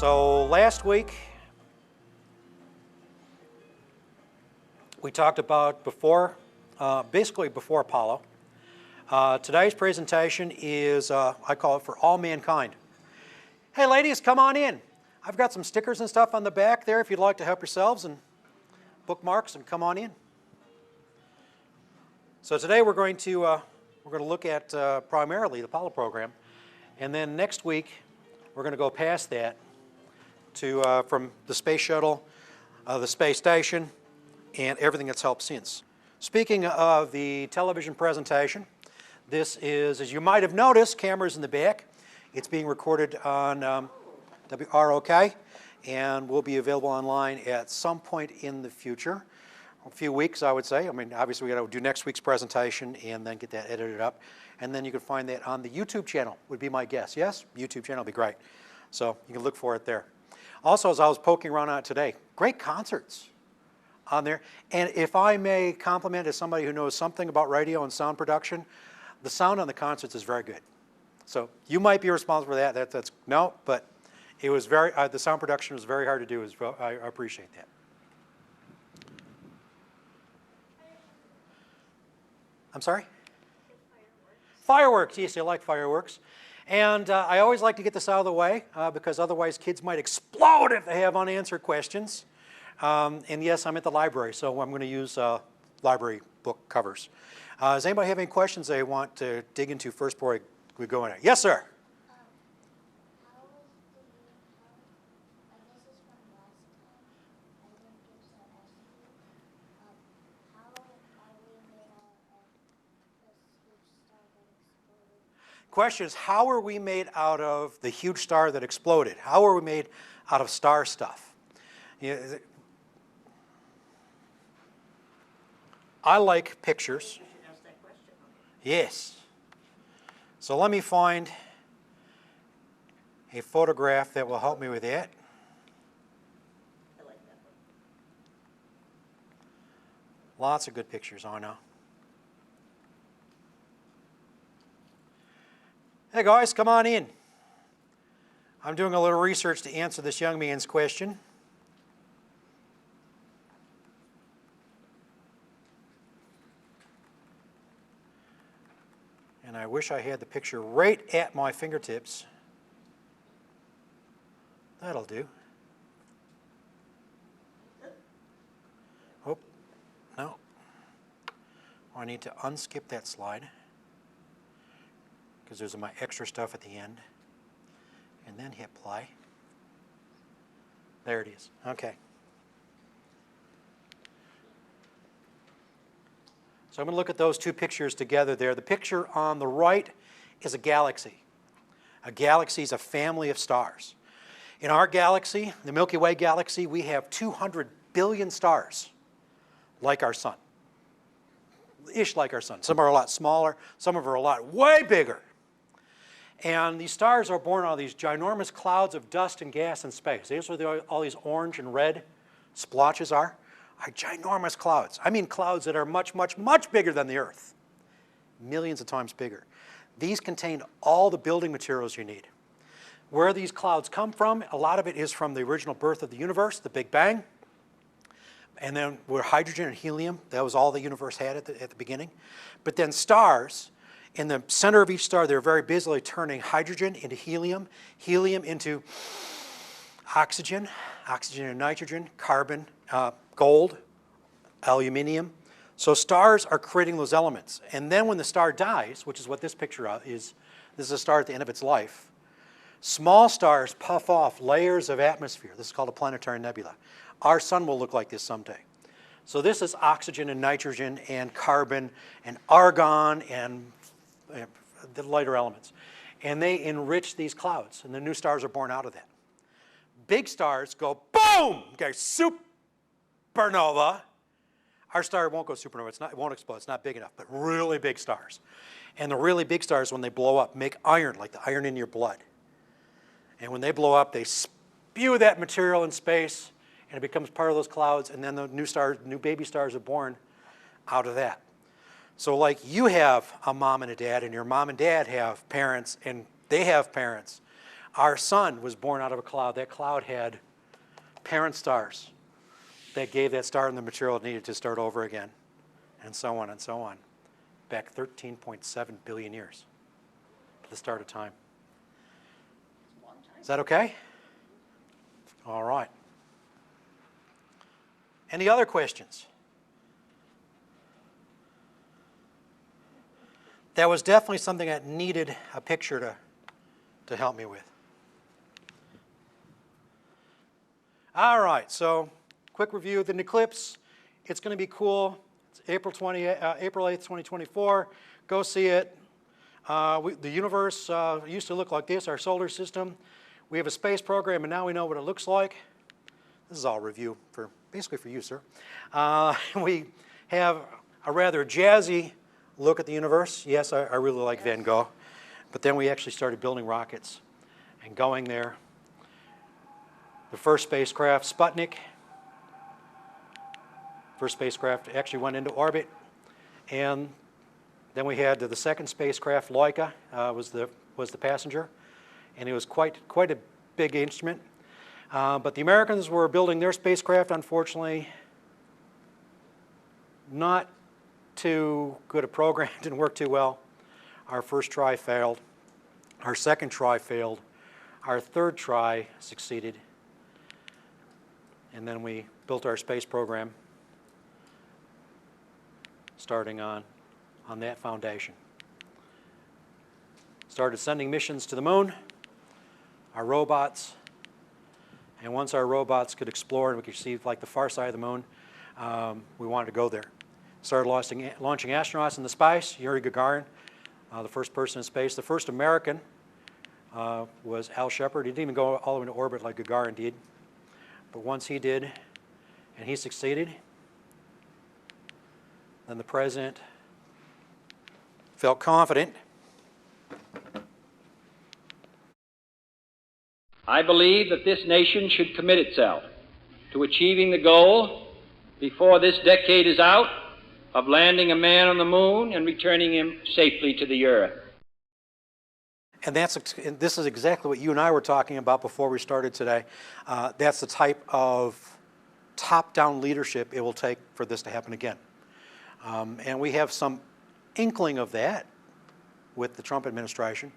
So last week we talked about basically before Apollo. Today's presentation is, I call it for all mankind. Hey ladies, come on in. I've got some stickers and stuff on the back there if you'd like to help yourselves, and bookmarks, and come on in. So today we're going to look at primarily the Apollo program, and then next week we're going to go past that to from the space shuttle, the space station, and everything that's helped since. Speaking of the television presentation, this is, as you might have noticed, cameras in the back. It's being recorded on WROK and will be available online at some point in the future. A few weeks, I would say. I mean, obviously we got to do next week's presentation and then get that edited up. And then you can find that on the YouTube channel, would be my guess. Yes? YouTube channel would be great. So you can look for it there. Also, as I was poking around on it today, great concerts on there. And if I may compliment as somebody who knows something about radio and sound production, the sound on the concerts is very good. So you might be responsible for that. No, but it was very, the sound production was very hard to do as well. I appreciate that. I'm sorry? Fireworks. Yes, I like fireworks. And I always like to get this out of the way because otherwise kids might explode if they have unanswered questions. And yes, I'm at the library, so I'm going to use library book covers. Does anybody have any questions they want to dig into first before we go in there? Yes, sir. Question is, how are we made out of the huge star that exploded? How are we made out of star stuff? You know, I like pictures. Yes. So let me find a photograph that will help me with that. I like that one. Lots of good pictures, I know. Hey guys, come on in. I'm doing a little research to answer this young man's question. And I wish I had the picture right at my fingertips. That'll do. Oh, no. I need to unskip that slide, because there's my extra stuff at the end, and then hit play. There it is. Okay. So I'm going to look at those two pictures together there. The picture on the right is a galaxy. A galaxy is a family of stars. In our galaxy, the Milky Way galaxy, we have 200 billion stars like our sun. Ish like our sun. Some are a lot smaller, some of them are a lot way bigger. And these stars are born out of these ginormous clouds of dust and gas in space. That's what all these orange and red splotches are ginormous clouds. I mean clouds that are much, much, much bigger than the Earth. Millions of times bigger. These contain all the building materials you need. Where these clouds come from, a lot of it is from the original birth of the universe, the Big Bang. And then where hydrogen and helium, that was all the universe had at the beginning. But then stars, in the center of each star, they're very busily turning hydrogen into helium, helium into oxygen, oxygen and nitrogen, carbon, gold, aluminum. So stars are creating those elements. And then when the star dies, which is what this picture is, this is a star at the end of its life, small stars puff off layers of atmosphere. This is called a planetary nebula. Our sun will look like this someday. So this is oxygen and nitrogen and carbon and argon and the lighter elements. And they enrich these clouds, and the new stars are born out of that. Big stars go boom, okay, supernova. Our star won't go supernova, it won't explode, it's not big enough, but really big stars. And the really big stars, when they blow up, make iron, like the iron in your blood. And when they blow up, they spew that material in space, and it becomes part of those clouds, and then the new baby stars are born out of that. So like you have a mom and a dad, and your mom and dad have parents, and they have parents. Our sun was born out of a cloud. That cloud had parent stars that gave that star the material it needed to start over again, and so on and so on, back 13.7 billion years to the start of time. Is that okay? All right. Any other questions? That was definitely something that needed a picture to help me with. All right, so quick review of the eclipse. It's going to be cool. It's April 8th, 2024. Go see it. The universe used to look like this, our solar system. We have a space program, and now we know what it looks like. This is all review basically for you, sir. We have a rather jazzy look at the universe. Yes, I really like Van Gogh. But then we actually started building rockets and going there. The first spacecraft, Sputnik, first spacecraft actually went into orbit. And then we had the second spacecraft, Laika, was the passenger. And it was quite a big instrument. But the Americans were building their spacecraft, unfortunately. Not too good a program, didn't work too well. Our first try failed. Our second try failed. Our third try succeeded. And then we built our space program, starting on that foundation. Started sending missions to the moon, our robots, and once our robots could explore and we could see like the far side of the moon, we wanted to go there. Started launching astronauts into space. Yuri Gagarin, the first person in space. The first American was Al Shepard. He didn't even go all the way into orbit like Gagarin did. But once he did, and he succeeded, then the president felt confident. I believe that this nation should commit itself to achieving the goal before this decade is out of landing a man on the moon and returning him safely to the earth. And this is exactly what you and I were talking about before we started today. That's the type of top-down leadership it will take for this to happen again. And we have some inkling of that with the Trump administration,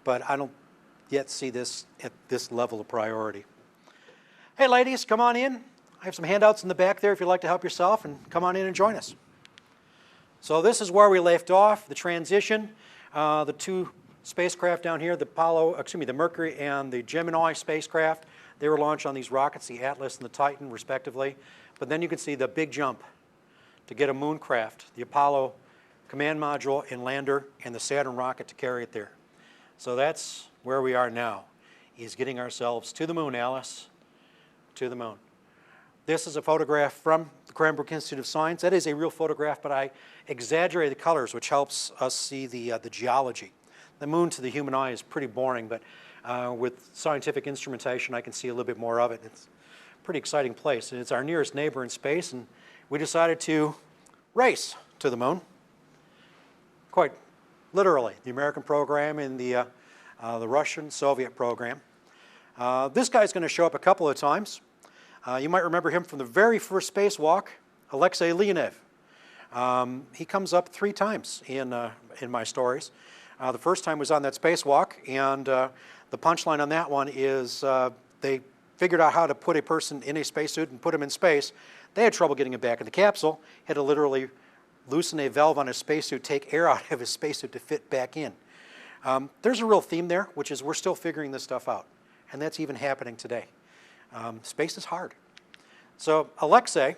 but I don't yet see this at this level of priority. Hey ladies, come on in. I have some handouts in the back there if you'd like to help yourself, and come on in and join us. So this is where we left off, the transition. The two spacecraft down here, the Mercury and the Gemini spacecraft, they were launched on these rockets, the Atlas and the Titan, respectively. But then you can see the big jump to get a moon craft, the Apollo command module and lander, and the Saturn rocket to carry it there. So that's where we are now, is getting ourselves to the moon, Alice, to the moon. This is a photograph from the Cranbrook Institute of Science. That is a real photograph, but I exaggerated the colors, which helps us see the geology. The moon to the human eye is pretty boring, but with scientific instrumentation, I can see a little bit more of it. It's a pretty exciting place, and it's our nearest neighbor in space, and we decided to race to the moon, quite literally. The American program and the Russian-Soviet program. This guy's going to show up a couple of times. You might remember him from the very first spacewalk, Alexei Leonov. He comes up 3 times in my stories. The first time was on that spacewalk, and the punchline on that one is they figured out how to put a person in a spacesuit and put him in space. They had trouble getting him back in the capsule, had to literally loosen a valve on his spacesuit, take air out of his spacesuit to fit back in. There's a real theme there, which is we're still figuring this stuff out, and that's even happening today. Space is hard. So Alexei,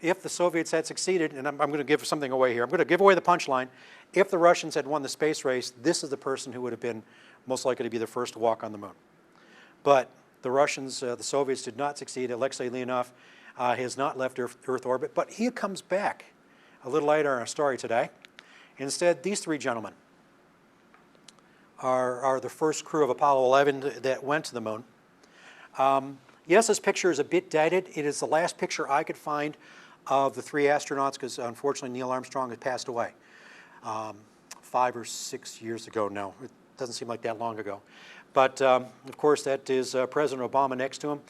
if the Soviets had succeeded, and I'm going to give something away here, I'm going to give away the punchline. If the Russians had won the space race, this is the person who would have been most likely to be the first to walk on the moon. But the Russians, the Soviets did not succeed. Alexei Leonov has not left Earth orbit, but he comes back a little later in our story today. Instead, these 3 gentlemen are the first crew of Apollo 11 that went to the moon. Yes, this picture is a bit dated. It is the last picture I could find of the 3 astronauts because unfortunately Neil Armstrong had passed away 5 or 6 years ago now. It doesn't seem like that long ago. But of course, that is President Obama next to him.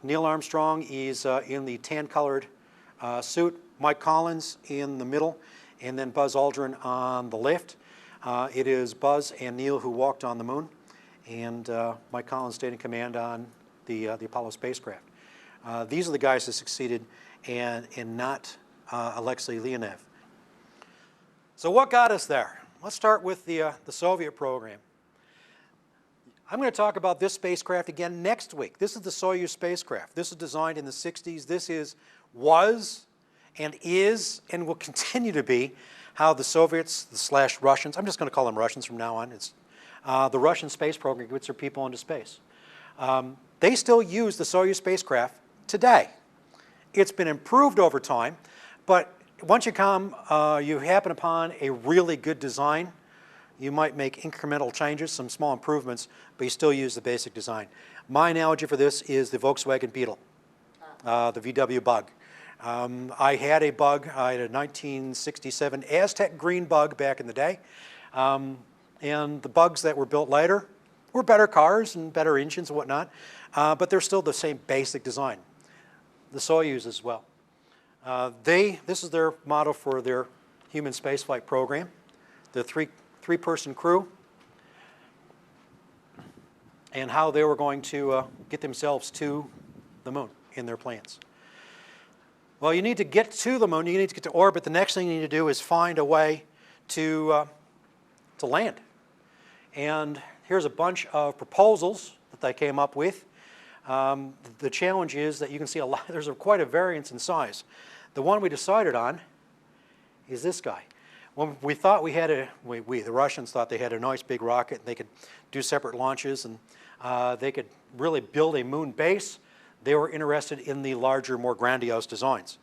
Neil Armstrong is in the tan-colored suit. Mike Collins in the middle, and then Buzz Aldrin on the left. It is Buzz and Neil who walked on the moon, and Mike Collins stayed in command on the Apollo spacecraft. These are the guys that succeeded, and not Alexei Leonov. So what got us there? Let's start with the Soviet program. I'm going to talk about this spacecraft again next week. This is the Soyuz spacecraft. This was designed in the 60s. This was and will continue to be how the Soviets / Russians, I'm just going to call them Russians from now on, it's the Russian space program gets their people into space. They still use the Soyuz spacecraft today. It's been improved over time, but once you happen upon a really good design, you might make incremental changes, some small improvements, but you still use the basic design. My analogy for this is the Volkswagen Beetle, the VW Bug. I had a Bug. I had a 1967 Aztec green Bug back in the day. And the Bugs that were built later were better cars and better engines and whatnot, but they're still the same basic design. The Soyuz as well. This is their model for their human spaceflight program. The three-person crew, and how they were going to get themselves to the moon in their plans. Well, you need to get to the moon, you need to get to orbit. The next thing you need to do is find a way to land. And here's a bunch of proposals that they came up with. The challenge is that you can see there's quite a variance in size. The one we decided on is this guy. When we thought the Russians thought they had a nice big rocket, and they could do separate launches, and they could really build a moon base. They were interested in the larger, more grandiose designs.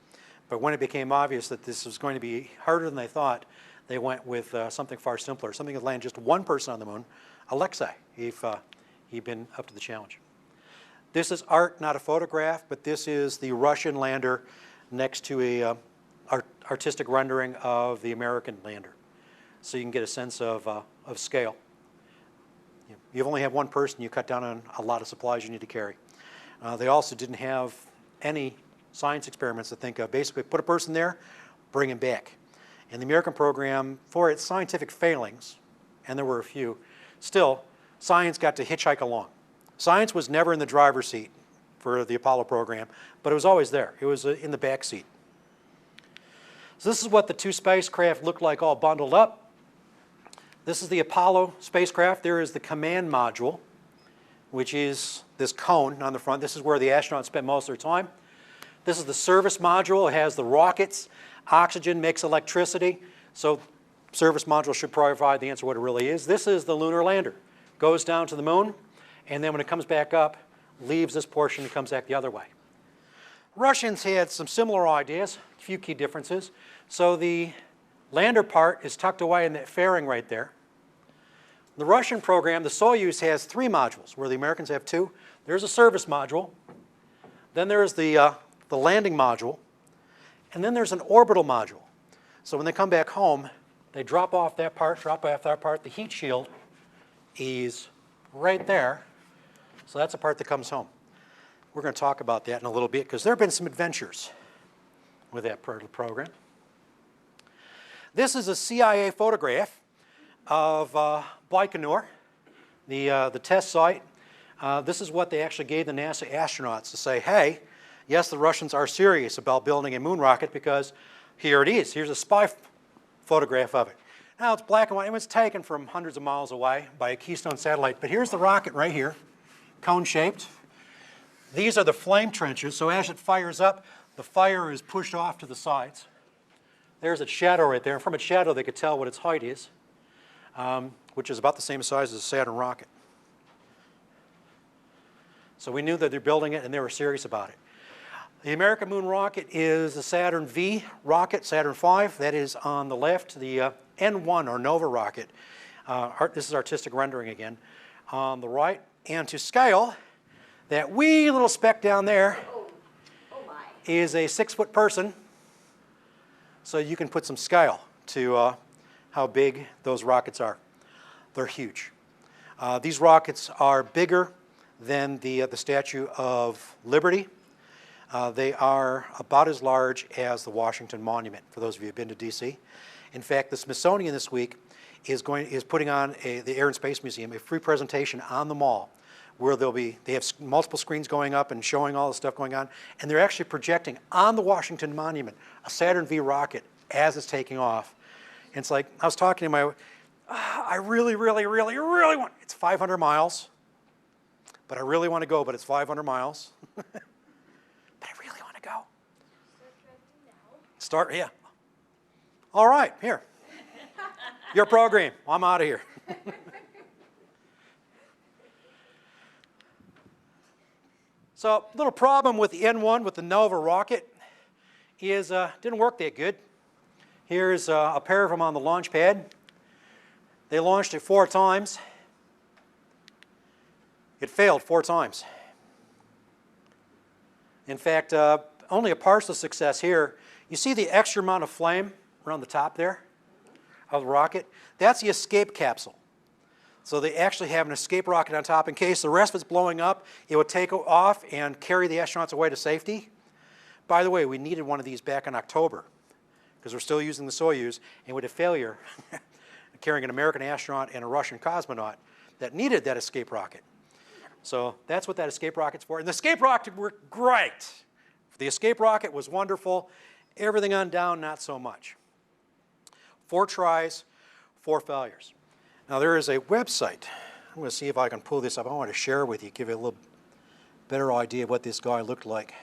But when it became obvious that this was going to be harder than they thought, they went with something far simpler, something that landed just one person on the moon, Alexei, if he'd been up to the challenge. This is art, not a photograph, but this is the Russian lander next to a artistic rendering of the American lander. So you can get a sense of scale. You only have one person, you cut down on a lot of supplies you need to carry. They also didn't have any science experiments to think of. Basically, put a person there, bring him back. And the American program, for its scientific failings, and there were a few, still, science got to hitchhike along. Science was never in the driver's seat for the Apollo program, but it was always there. It was in the back seat. So this is what the two spacecraft looked like all bundled up. This is the Apollo spacecraft. There is the command module, which is this cone on the front. This is where the astronauts spend most of their time. This is the service module. It has the rockets. Oxygen makes electricity. So service module should provide the answer what it really is. This is the lunar lander. Goes down to the moon, and then when it comes back up, leaves this portion and comes back the other way. Russians had some similar ideas, a few key differences. So the lander part is tucked away in that fairing right there. The Russian program, the Soyuz, has 3 modules, where the Americans have 2. There's a service module, then there's the landing module, and then there's an orbital module. So when they come back home, they drop off that part, the heat shield is right there. So that's the part that comes home. We're going to talk about that in a little bit, because there have been some adventures with that part of the program. This is a CIA photograph of Baikonur, the test site. This is what they actually gave the NASA astronauts to say, hey, yes, the Russians are serious about building a moon rocket, because here it is. Here's a spy photograph of it. Now, it's black and white. It was taken from hundreds of miles away by a Keystone satellite. But here's the rocket right here, cone-shaped. These are the flame trenches. So as it fires up, the fire is pushed off to the sides. There's its shadow right there. And from its shadow, they could tell what its height is, which is about the same size as a Saturn rocket. So we knew that they're building it, and they were serious about it. The American moon rocket is the Saturn V rocket, Saturn V. That is on the left. The N1, or Nova rocket. This is artistic rendering again. On the right. And to scale, that wee little speck down there is a 6-foot person. So you can put some scale to how big those rockets are. They're huge. These rockets are bigger than the Statue of Liberty. They are about as large as the Washington Monument, for those of you who have been to D.C. In fact, the Smithsonian this week is putting on the Air and Space Museum a free presentation on the mall where they have multiple screens going up and showing all the stuff going on, and they're actually projecting on the Washington Monument a Saturn V rocket as it's taking off. And it's like, I was talking to my, I really want, it's 500 miles, but I really want to go, but it's 500 miles. But I really want to go. Start, yeah. All right, here. Your program. I'm out of here. So, little problem with the N1 with the Nova rocket is didn't work that good. Here's a pair of them on the launch pad. They launched it 4 times. It failed 4 times. In fact, only a partial success here. You see the extra amount of flame around the top there of the rocket? That's the escape capsule. So they actually have an escape rocket on top in case the rest of it's blowing up. It would take off and carry the astronauts away to safety. By the way, we needed one of these back in October because we're still using the Soyuz, and with a failure carrying an American astronaut and a Russian cosmonaut that needed that escape rocket. So that's what that escape rocket's for. And the escape rocket worked great. The escape rocket was wonderful. Everything on down, not so much. 4 tries, 4 failures. Now there is a website. I'm going to see if I can pull this up. I want to share with you, give you a little better idea of what this guy looked like.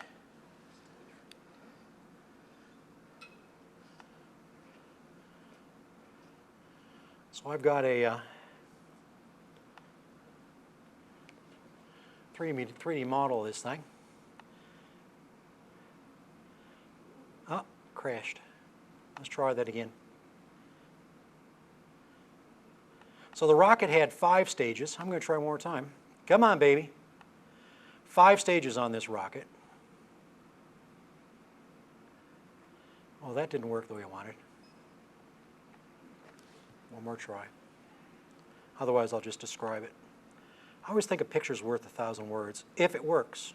So I've got a 3D model of this thing. Oh, crashed. Let's try that again. So the rocket had 5 stages. I'm going to try one more time. Come on, baby. 5 stages on this rocket. Oh, that didn't work the way I wanted. One more try. Otherwise, I'll just describe it. I always think a picture's worth 1,000 words, if it works.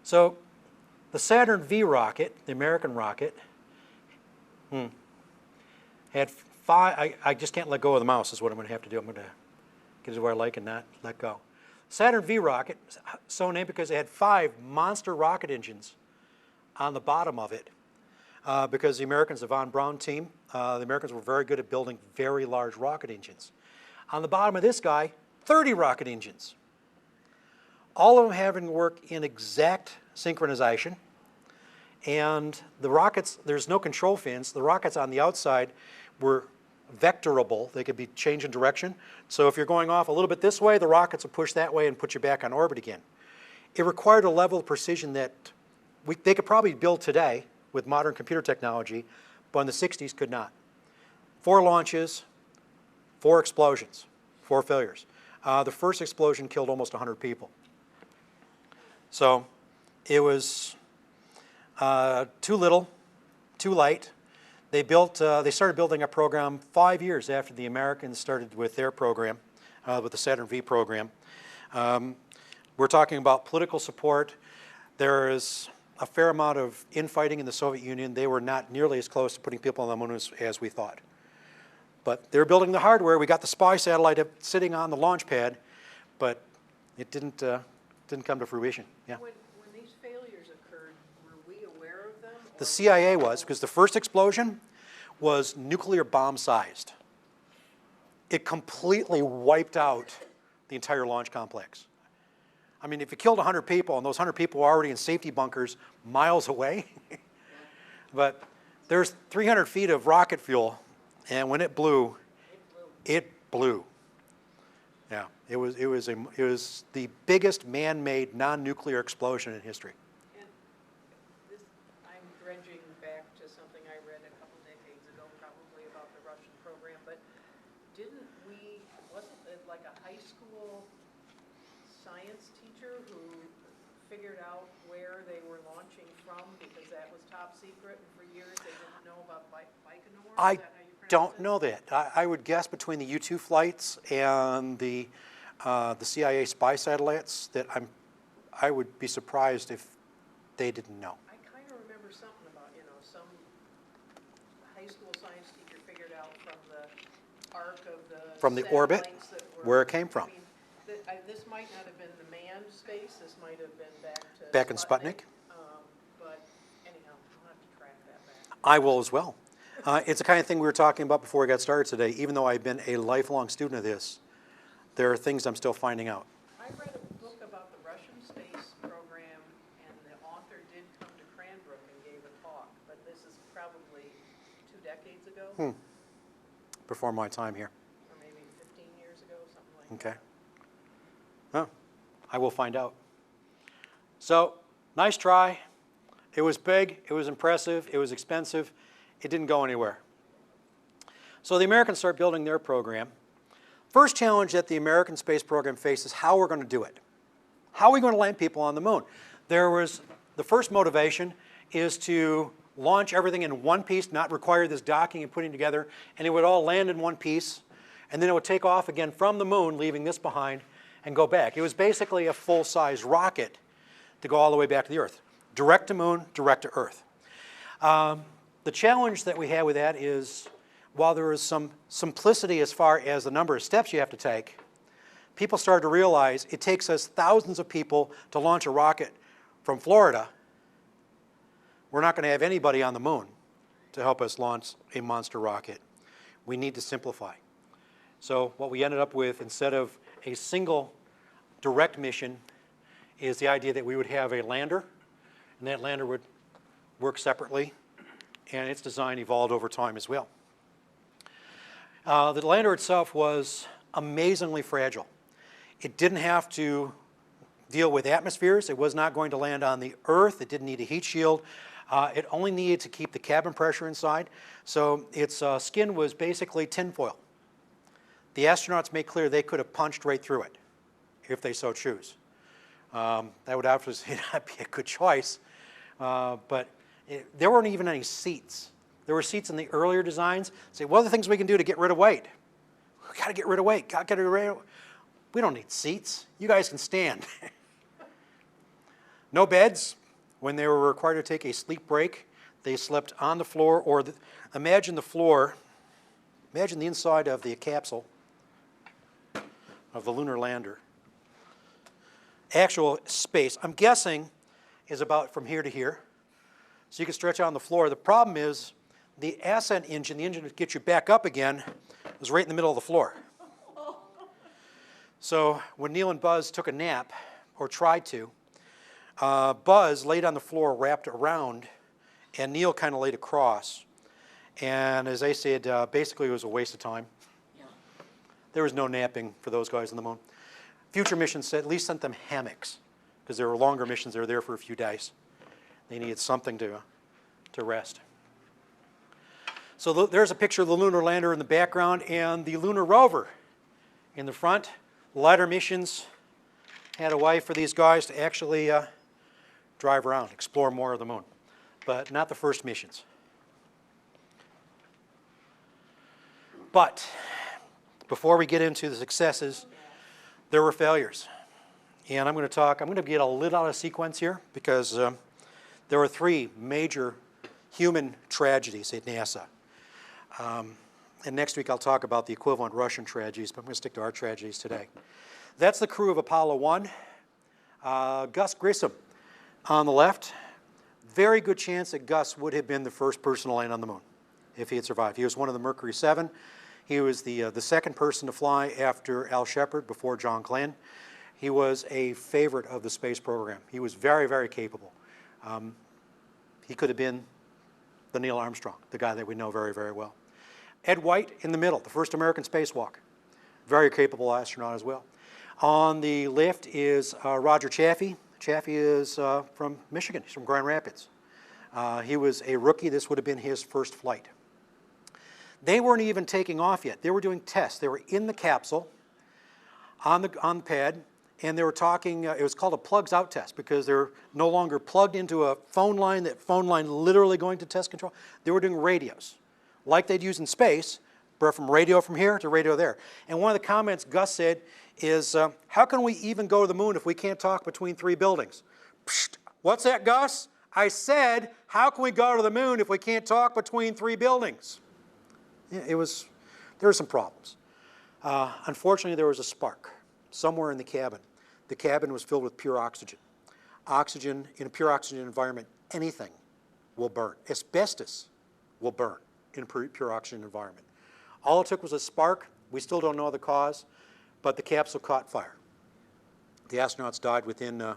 So the Saturn V rocket, the American rocket, had 5, I just can't let go of the mouse is what I'm going to have to do. I'm going to get it to where I like and not let go. Saturn V rocket, so named because it had 5 monster rocket engines on the bottom of it. Because the Americans, the Von Braun team, the Americans were very good at building very large rocket engines. On the bottom of this guy, 30 rocket engines. All of them having to work in exact synchronization. And the rockets, there's no control fins. The rockets on the outside were vectorable. They could be changing direction. So if you're going off a little bit this way, the rockets will push that way and put you back on orbit again. It required a level of precision that they could probably build today with modern computer technology, but in the 60s could not. 4 launches, 4 explosions, 4 failures. The first explosion killed almost 100 people. So it was too little, too late. They started building a program 5 years after the Americans started with their program, with the Saturn V program. We're talking about political support. There is a fair amount of infighting in the Soviet Union. They were not nearly as close to putting people on the moon as we thought. But they were building the hardware. We got the spy satellite sitting on the launch pad, but it didn't come to fruition. Yeah. When these failures occurred, were we aware of them? The CIA was, because the first explosion was nuclear bomb-sized. It completely wiped out the entire launch complex. I mean, if it killed 100 people, and those 100 people were already in safety bunkers miles away, but there's 300 feet of rocket fuel, and when it blew, it blew. Yeah, it was the biggest man-made non-nuclear explosion in history. And this, I'm dredging back to something I read a couple decades ago, probably about the Russian program, but wasn't it like a high school science teacher who figured out where they were launching from because that was top secret, and for years they didn't know about Baikonur? Is that how you pronounce don't know that. I would guess between the U-2 flights and the CIA spy satellites that I would be surprised if they didn't know. I kind of remember something about, some high school science teacher figured out from the arc of the From the orbit, satellites that were, where it came from. I mean, this might not have been the manned space, this might have been back to Back in Sputnik? But anyhow, I'll have to track that back. I will as well. It's the kind of thing we were talking about before we got started today. Even though I've been a lifelong student of this, there are things I'm still finding out. I read a book about the Russian space program, and the author did come to Cranbrook and gave a talk, but this is probably 2 decades ago, Before my time here. or maybe 15 years ago, something like that. Okay. Oh, I will find out. So, nice try. It was big, it was impressive, it was expensive. It didn't go anywhere. So the Americans start building their program. First challenge that the American space program faces: how we're going to do it. How are we going to land people on the moon? The first motivation is to launch everything in one piece, not require this docking and putting together, and it would all land in one piece, and then it would take off again from the moon, leaving this behind, and go back. It was basically a full-size rocket to go all the way back to the Earth. Direct to moon, direct to Earth. The challenge that we had with that is, while there is some simplicity as far as the number of steps you have to take, people started to realize it takes us thousands of people to launch a rocket from Florida. We're not going to have anybody on the moon to help us launch a monster rocket. We need to simplify. So what we ended up with, instead of a single direct mission, is the idea that we would have a lander, and that lander would work separately, and its design evolved over time as well. The lander itself was amazingly fragile. It didn't have to deal with atmospheres. It was not going to land on the Earth. It didn't need a heat shield. It only needed to keep the cabin pressure inside. So its skin was basically tinfoil. The astronauts made clear they could have punched right through it if they so choose. That would obviously not be a good choice, but there weren't even any seats. There were seats in the earlier designs. Say, what are the things we can do to get rid of weight? We got to get rid of weight. Got to get rid of. We don't need seats. You guys can stand. No beds. When they were required to take a sleep break, they slept on the floor, or imagine the floor. Imagine the inside of the capsule of the lunar lander. Actual space, I'm guessing, is about from here to here. So you can stretch out on the floor. The problem is the ascent engine, the engine to get you back up again, was right in the middle of the floor. So when Neil and Buzz took a nap, or tried to, Buzz laid on the floor wrapped around, and Neil kind of laid across. And as I said, basically it was a waste of time. There was no napping for those guys on the moon. Future missions at least sent them hammocks, because there were longer missions. They were there for a few days. They needed something to rest. So there's a picture of the lunar lander in the background and the lunar rover in the front. Latter missions had a way for these guys to actually drive around, explore more of the moon, but not the first missions. But before we get into the successes, there were failures. And I'm going to get a little out of sequence here, because there were 3 major human tragedies at NASA. And next week I'll talk about the equivalent Russian tragedies, but I'm going to stick to our tragedies today. That's the crew of Apollo 1. Gus Grissom on the left. Very good chance that Gus would have been the first person to land on the moon if he had survived. He was one of the Mercury 7. He was the second person to fly after Al Shepard, before John Glenn. He was a favorite of the space program. He was very, very capable. He could have been the Neil Armstrong, the guy that we know very, very well. Ed White in the middle, the first American spacewalk. Very capable astronaut as well. On the left is Roger Chaffee. Chaffee is from Michigan. He's from Grand Rapids. He was a rookie. This would have been his first flight. They weren't even taking off yet. They were doing tests. They were in the capsule on the pad, and they were talking. It was called a plugs out test, because they're no longer plugged into a phone line, that phone line literally going to test control. They were doing radios. like they'd use in space, but from radio from here to radio there. And one of the comments Gus said is, how can we even go to the moon if we can't talk between 3 buildings? Psst, what's that, Gus? I said, how can we go to the moon if we can't talk between 3 buildings? Yeah, there were some problems. Unfortunately, there was a spark somewhere in the cabin. The cabin was filled with pure oxygen. Oxygen, in a pure oxygen environment, anything will burn. Asbestos will burn in a pure oxygen environment. All it took was a spark. We still don't know the cause, but the capsule caught fire. The astronauts died within the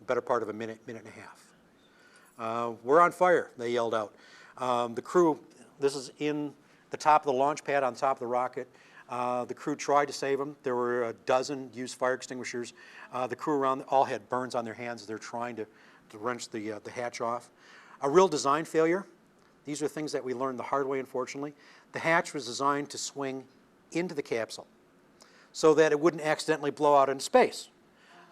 better part of a minute, minute and a half. We're on fire, they yelled out. The crew, this is in the top of the launch pad on top of the rocket. The crew tried to save them. There were a dozen used fire extinguishers. The crew around all had burns on their hands as they're trying to wrench the hatch off. A real design failure. These are things that we learned the hard way, unfortunately. The hatch was designed to swing into the capsule so that it wouldn't accidentally blow out into space.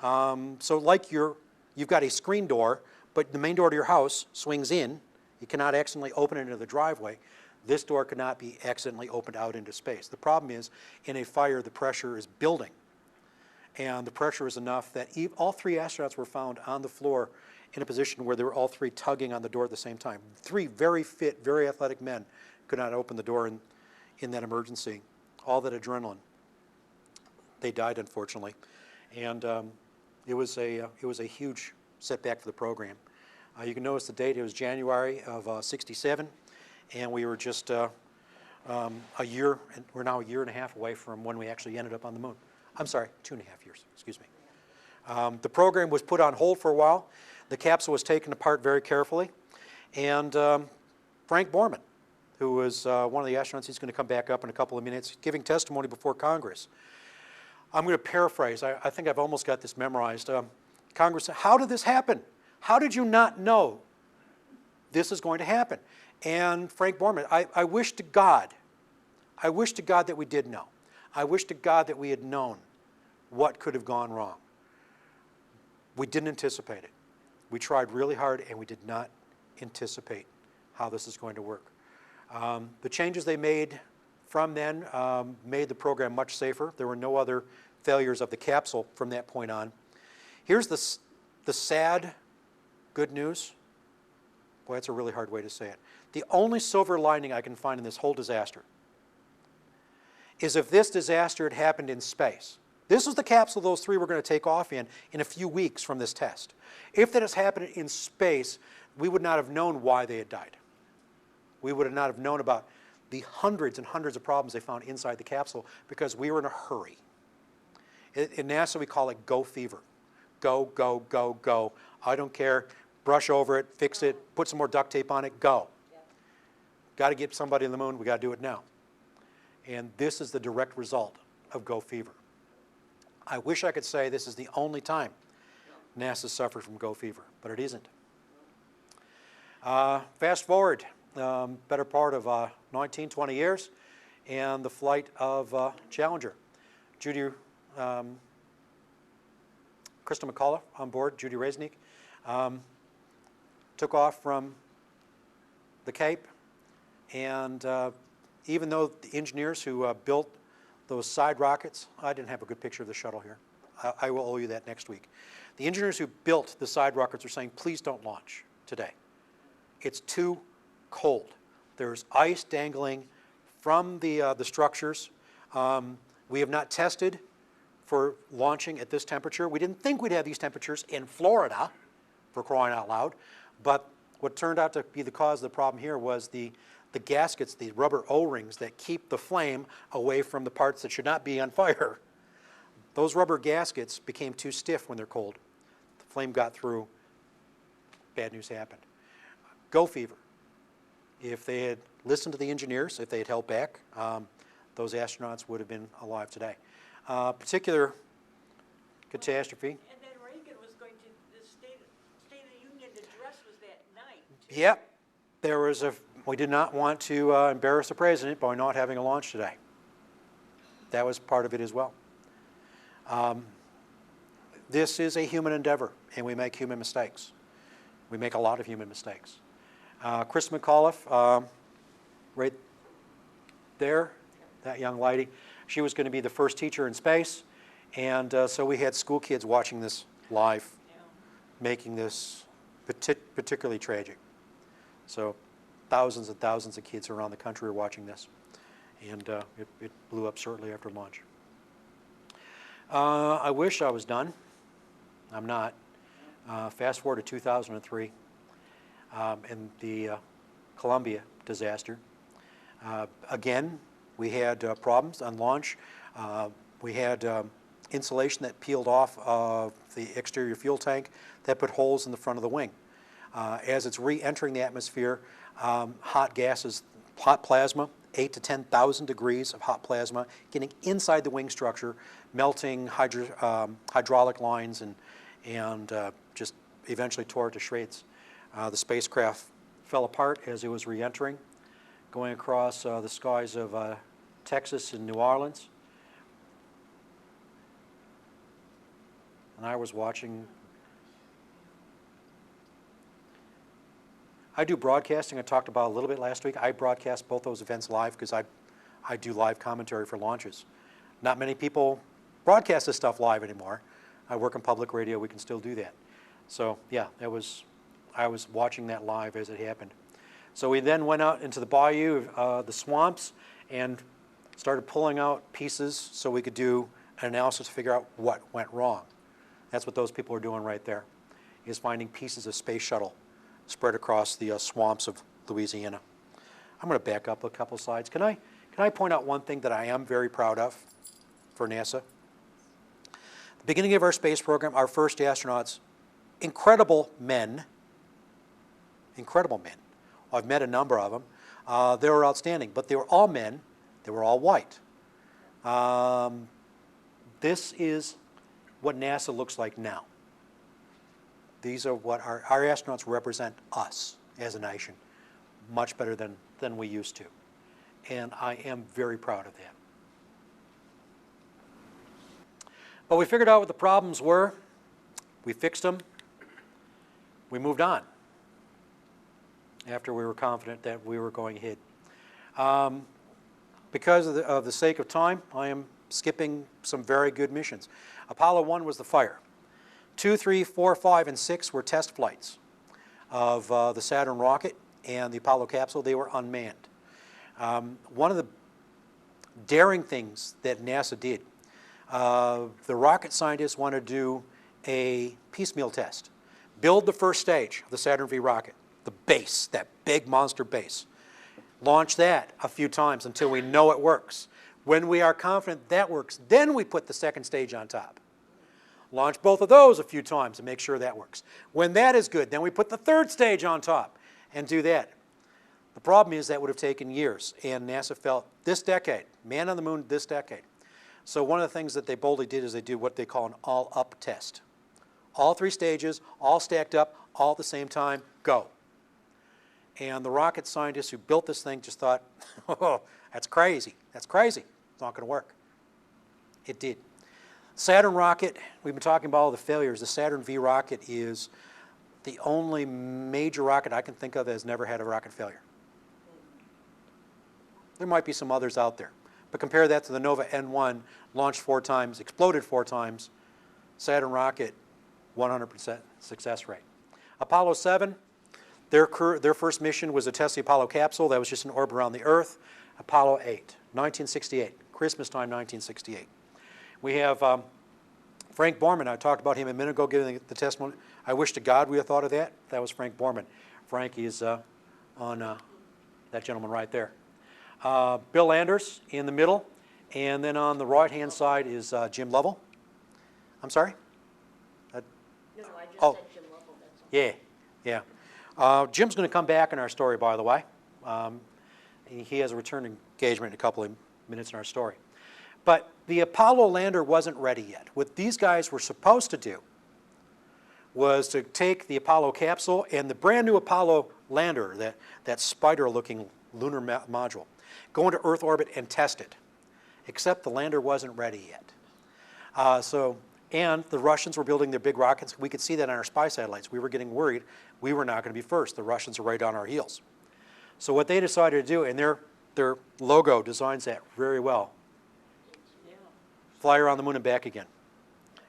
So like you've got a screen door, but the main door to your house swings in. You cannot accidentally open it into the driveway. This door cannot be accidentally opened out into space. The problem is, in a fire, the pressure is building. And the pressure is enough that all 3 astronauts were found on the floor in a position where they were all 3 tugging on the door at the same time. 3 very fit, very athletic men could not open the door in that emergency. All that adrenaline. They died, unfortunately. And it was a huge setback for the program. You can notice the date. It was January of '67. And we were just a year, and we're now a year and a half away from when we actually ended up on the moon. I'm sorry, 2.5 years, excuse me. The program was put on hold for a while. The capsule was taken apart very carefully. And Frank Borman, who was one of the astronauts, he's going to come back up in a couple of minutes, giving testimony before Congress. I'm going to paraphrase. I think I've almost got this memorized. Congress said, how did this happen? How did you not know this is going to happen? And Frank Borman, I wish to God that we did know. I wish to God that we had known what could have gone wrong. We didn't anticipate it. We tried really hard and we did not anticipate how this is going to work. The changes they made from then made the program much safer. There were no other failures of the capsule from that point on. Here's the sad good news. Boy, that's a really hard way to say it. The only silver lining I can find in this whole disaster is if this disaster had happened in space. This was the capsule those 3 were going to take off in a few weeks from this test. If that has happened in space, we would not have known why they had died. We would not have known about the hundreds and hundreds of problems they found inside the capsule because we were in a hurry. In NASA, we call it go fever. Go, go, go, go. I don't care. Brush over it, fix it, put some more duct tape on it, go. Got to get somebody on the moon, we got to do it now. And this is the direct result of go fever. I wish I could say this is the only time NASA suffered from go fever, but it isn't. Fast forward, better part of 19, 20 years, and the flight of Challenger. Judy, Krista McCullough on board, Judy Resnick, took off from the Cape, and even though the engineers who built those side rockets, I didn't have a good picture of the shuttle here. I will owe you that next week. The engineers who built the side rockets are saying, please don't launch today. It's too cold. There's ice dangling from the structures. We have not tested for launching at this temperature. We didn't think we'd have these temperatures in Florida, for crying out loud, but what turned out to be the cause of the problem here was the gaskets, the rubber O-rings that keep the flame away from the parts that should not be on fire. Those rubber gaskets became too stiff when they're cold. The flame got through, bad news happened. Go fever. If they had listened to the engineers, if they had held back, those astronauts would have been alive today. Particular catastrophe. And then Reagan was going to, the State of the Union address was that night. Yep. There was we did not want to embarrass the president by not having a launch today. That was part of it as well. This is a human endeavor, and we make human mistakes. We make a lot of human mistakes. Chris McAuliffe, right there, that young lady. She was going to be the first teacher in space, and so we had school kids watching this live, making this particularly tragic. So thousands and thousands of kids around the country are watching this, and it blew up shortly after launch. I wish I was done. I'm not. Fast forward to 2003 and the Columbia disaster. Again, we had problems on launch. We had insulation that peeled off of the exterior fuel tank that put holes in the front of the wing. As it's re-entering the atmosphere, hot gases, hot plasma, 8 to 10,000 degrees of hot plasma, getting inside the wing structure, melting hydraulic lines, and just eventually tore it to shreds. The spacecraft fell apart as it was re-entering, going across the skies of Texas and New Orleans. And I was watching. I do broadcasting. I talked about a little bit last week. I broadcast both those events live because I do live commentary for launches. Not many people broadcast this stuff live anymore. I work in public radio. We can still do that. So yeah, I was watching that live as it happened. So we then went out into the bayou, the swamps, and started pulling out pieces so we could do an analysis to figure out what went wrong. That's what those people are doing right there, is finding pieces of space shuttle spread across the swamps of Louisiana. I'm going to back up a couple slides. Can I point out one thing that I am very proud of for NASA? The beginning of our space program, our first astronauts, incredible men. I've met a number of them. They were outstanding, but they were all men. They were all white. This is what NASA looks like now. These are what our astronauts represent us as a nation much better than we used to. And I am very proud of that. But we figured out what the problems were. We fixed them. We moved on after we were confident that we were going ahead. Because of the sake of time, I am skipping some very good missions. Apollo 1 was the fire. 2, 3, 4, 5, and 6 were test flights of the Saturn rocket and the Apollo capsule. They were unmanned. One of the daring things that NASA did, the rocket scientists wanted to do a piecemeal test. Build the first stage of the Saturn V rocket, the base, that big monster base. Launch that a few times until we know it works. When we are confident that works, then we put the second stage on top. Launch both of those a few times and make sure that works. When that is good, then we put the third stage on top and do that. The problem is that would have taken years, and NASA felt this decade, man on the moon this decade. So one of the things that they boldly did is they do what they call an all-up test. All 3 stages, all stacked up, all at the same time, go. And the rocket scientists who built this thing just thought, oh, that's crazy. That's crazy. It's not going to work. It did. Saturn rocket, we've been talking about all the failures. The Saturn V rocket is the only major rocket I can think of that has never had a rocket failure. There might be some others out there. But compare that to the Nova N1, launched 4 times, exploded 4 times. Saturn rocket, 100% success rate. Apollo 7, their first mission was to test the Apollo capsule. That was just an orbit around the Earth. Apollo 8, 1968, Christmas time, 1968. We have Frank Borman. I talked about him a minute ago giving the testimony. I wish to God we had thought of that. That was Frank Borman. Frank is on that gentleman right there. Bill Anders in the middle. And then on the right-hand side is Jim Lovell. I'm sorry? No, I just said Jim Lovell, that's all. Yeah. Jim's going to come back in our story, by the way. He has a return engagement in a couple of minutes in our story. But the Apollo lander wasn't ready yet. What these guys were supposed to do was to take the Apollo capsule and the brand new Apollo lander, that spider-looking lunar module, go into Earth orbit and test it. Except the lander wasn't ready yet. And the Russians were building their big rockets. We could see that on our spy satellites. We were getting worried we were not going to be first. The Russians are right on our heels. So what they decided to do, and their logo designs that very well. Yeah. Fly around the moon and back again.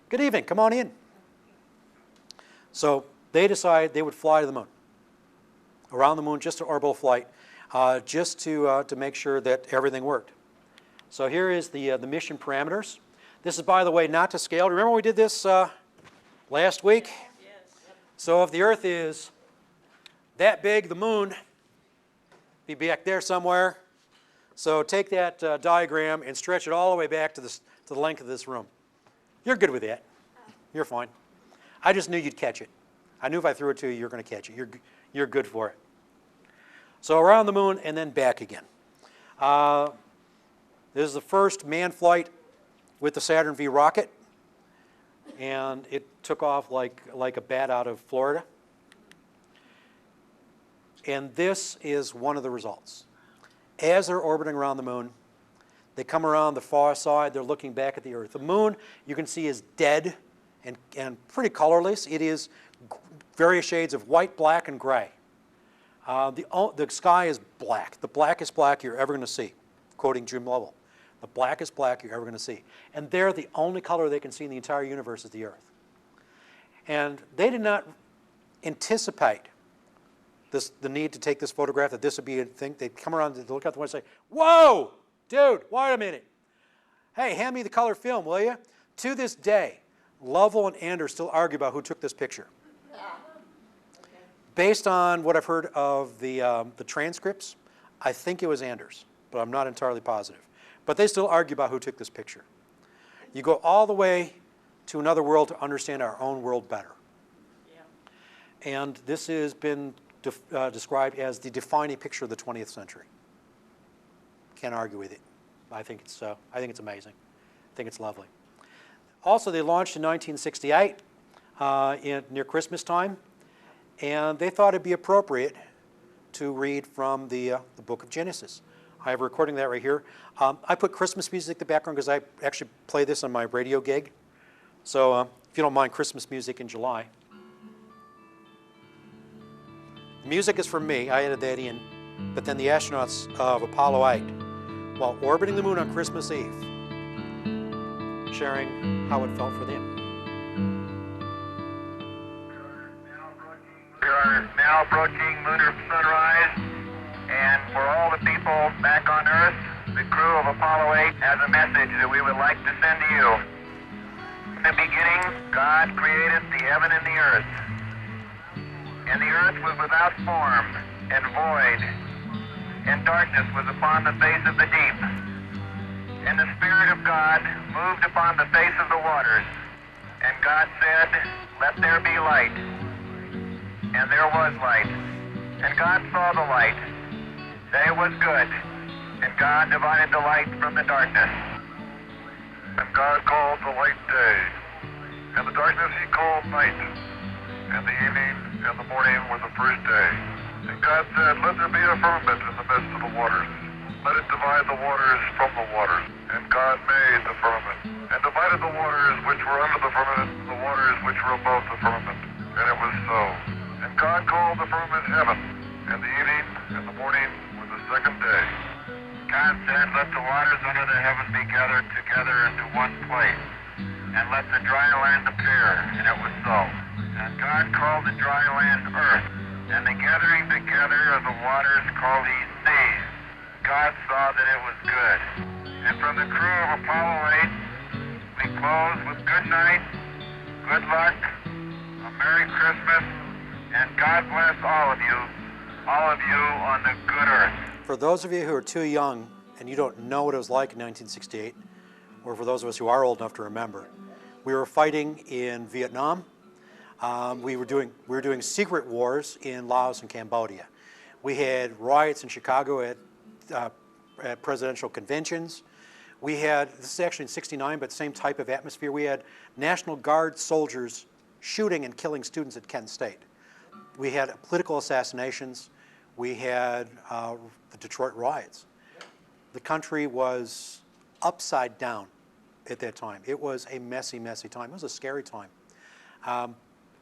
Good evening, come on in. So they decided they would fly to the moon, around the moon, just an orbital flight, just to make sure that everything worked. So here is the mission parameters. This is, by the way, not to scale. Remember we did this last week? Yes. So if the Earth is that big, the moon be back there somewhere. So take that diagram and stretch it all the way back to the length of this room. You're good with that. You're fine. I just knew you'd catch it. I knew if I threw it to you, you're going to catch it. You're good for it. So around the moon and then back again. This is the first manned flight with the Saturn V rocket, and it took off like a bat out of Florida. And this is one of the results. As they're orbiting around the moon, they come around the far side, they're looking back at the Earth. The moon, you can see, is dead and pretty colorless. It is various shades of white, black, and gray. The sky is black, the blackest black you're ever going to see, quoting Jim Lovell. The blackest black you're ever going to see. And they're the only color they can see in the entire universe is the Earth. And they did not anticipate the need to take this photograph, that this would be a thing. They'd come around to look out the window and say, "Whoa, dude, wait a minute. Hey, hand me the color film, will you?" To this day, Lovell and Anders still argue about who took this picture. Based on what I've heard of the transcripts, I think it was Anders, but I'm not entirely positive. But they still argue about who took this picture. You go all the way to another world to understand our own world better. Yeah. And this has been described as the defining picture of the 20th century. Can't argue with it. I think it's amazing. I think it's lovely. Also, they launched in 1968 near Christmas time, and they thought it'd be appropriate to read from the book of Genesis. I have a recording of that right here. I put Christmas music in the background because I actually play this on my radio gig. So if you don't mind Christmas music in July. The music is from me. I added that in. But then the astronauts of Apollo 8, while orbiting the moon on Christmas Eve, sharing how it felt for them. We are now approaching lunar sunrise, and for all the people back on Earth, the crew of Apollo 8 has a message that we would like to send to you. In the beginning, God created the heaven and the earth. And the earth was without form and void, and darkness was upon the face of the deep. And the Spirit of God moved upon the face of the waters. And God said, "Let there be light." And there was light. And God saw the light, that it was good. And God divided the light from the darkness. And God called the light day, and the darkness he called night. And the evening and the morning were the first day. And God said, "Let there be a firmament in the midst of the waters. Let it divide the waters from the waters." And God made the firmament, and divided the waters which were under the firmament from the waters which were above the firmament. And it was so. And God called the firmament heaven, and the evening and the morning were the second day. God said, "Let the waters under the heaven be gathered together into one place, and let the dry land appear." And it was so. And God called the dry land earth, and the gathering together of the waters called he seas. God saw that it was good. And from the crew of Apollo 8, we close with good night, good luck, a Merry Christmas, and God bless all of you on the good earth. For those of you who are too young and you don't know what it was like in 1968, or for those of us who are old enough to remember, we were fighting in Vietnam. We were doing secret wars in Laos and Cambodia. We had riots in Chicago at presidential conventions. We had, this is actually in '69, but same type of atmosphere. We had National Guard soldiers shooting and killing students at Kent State. We had political assassinations. We had the Detroit riots. The country was upside down at that time. It was a messy, messy time. It was a scary time.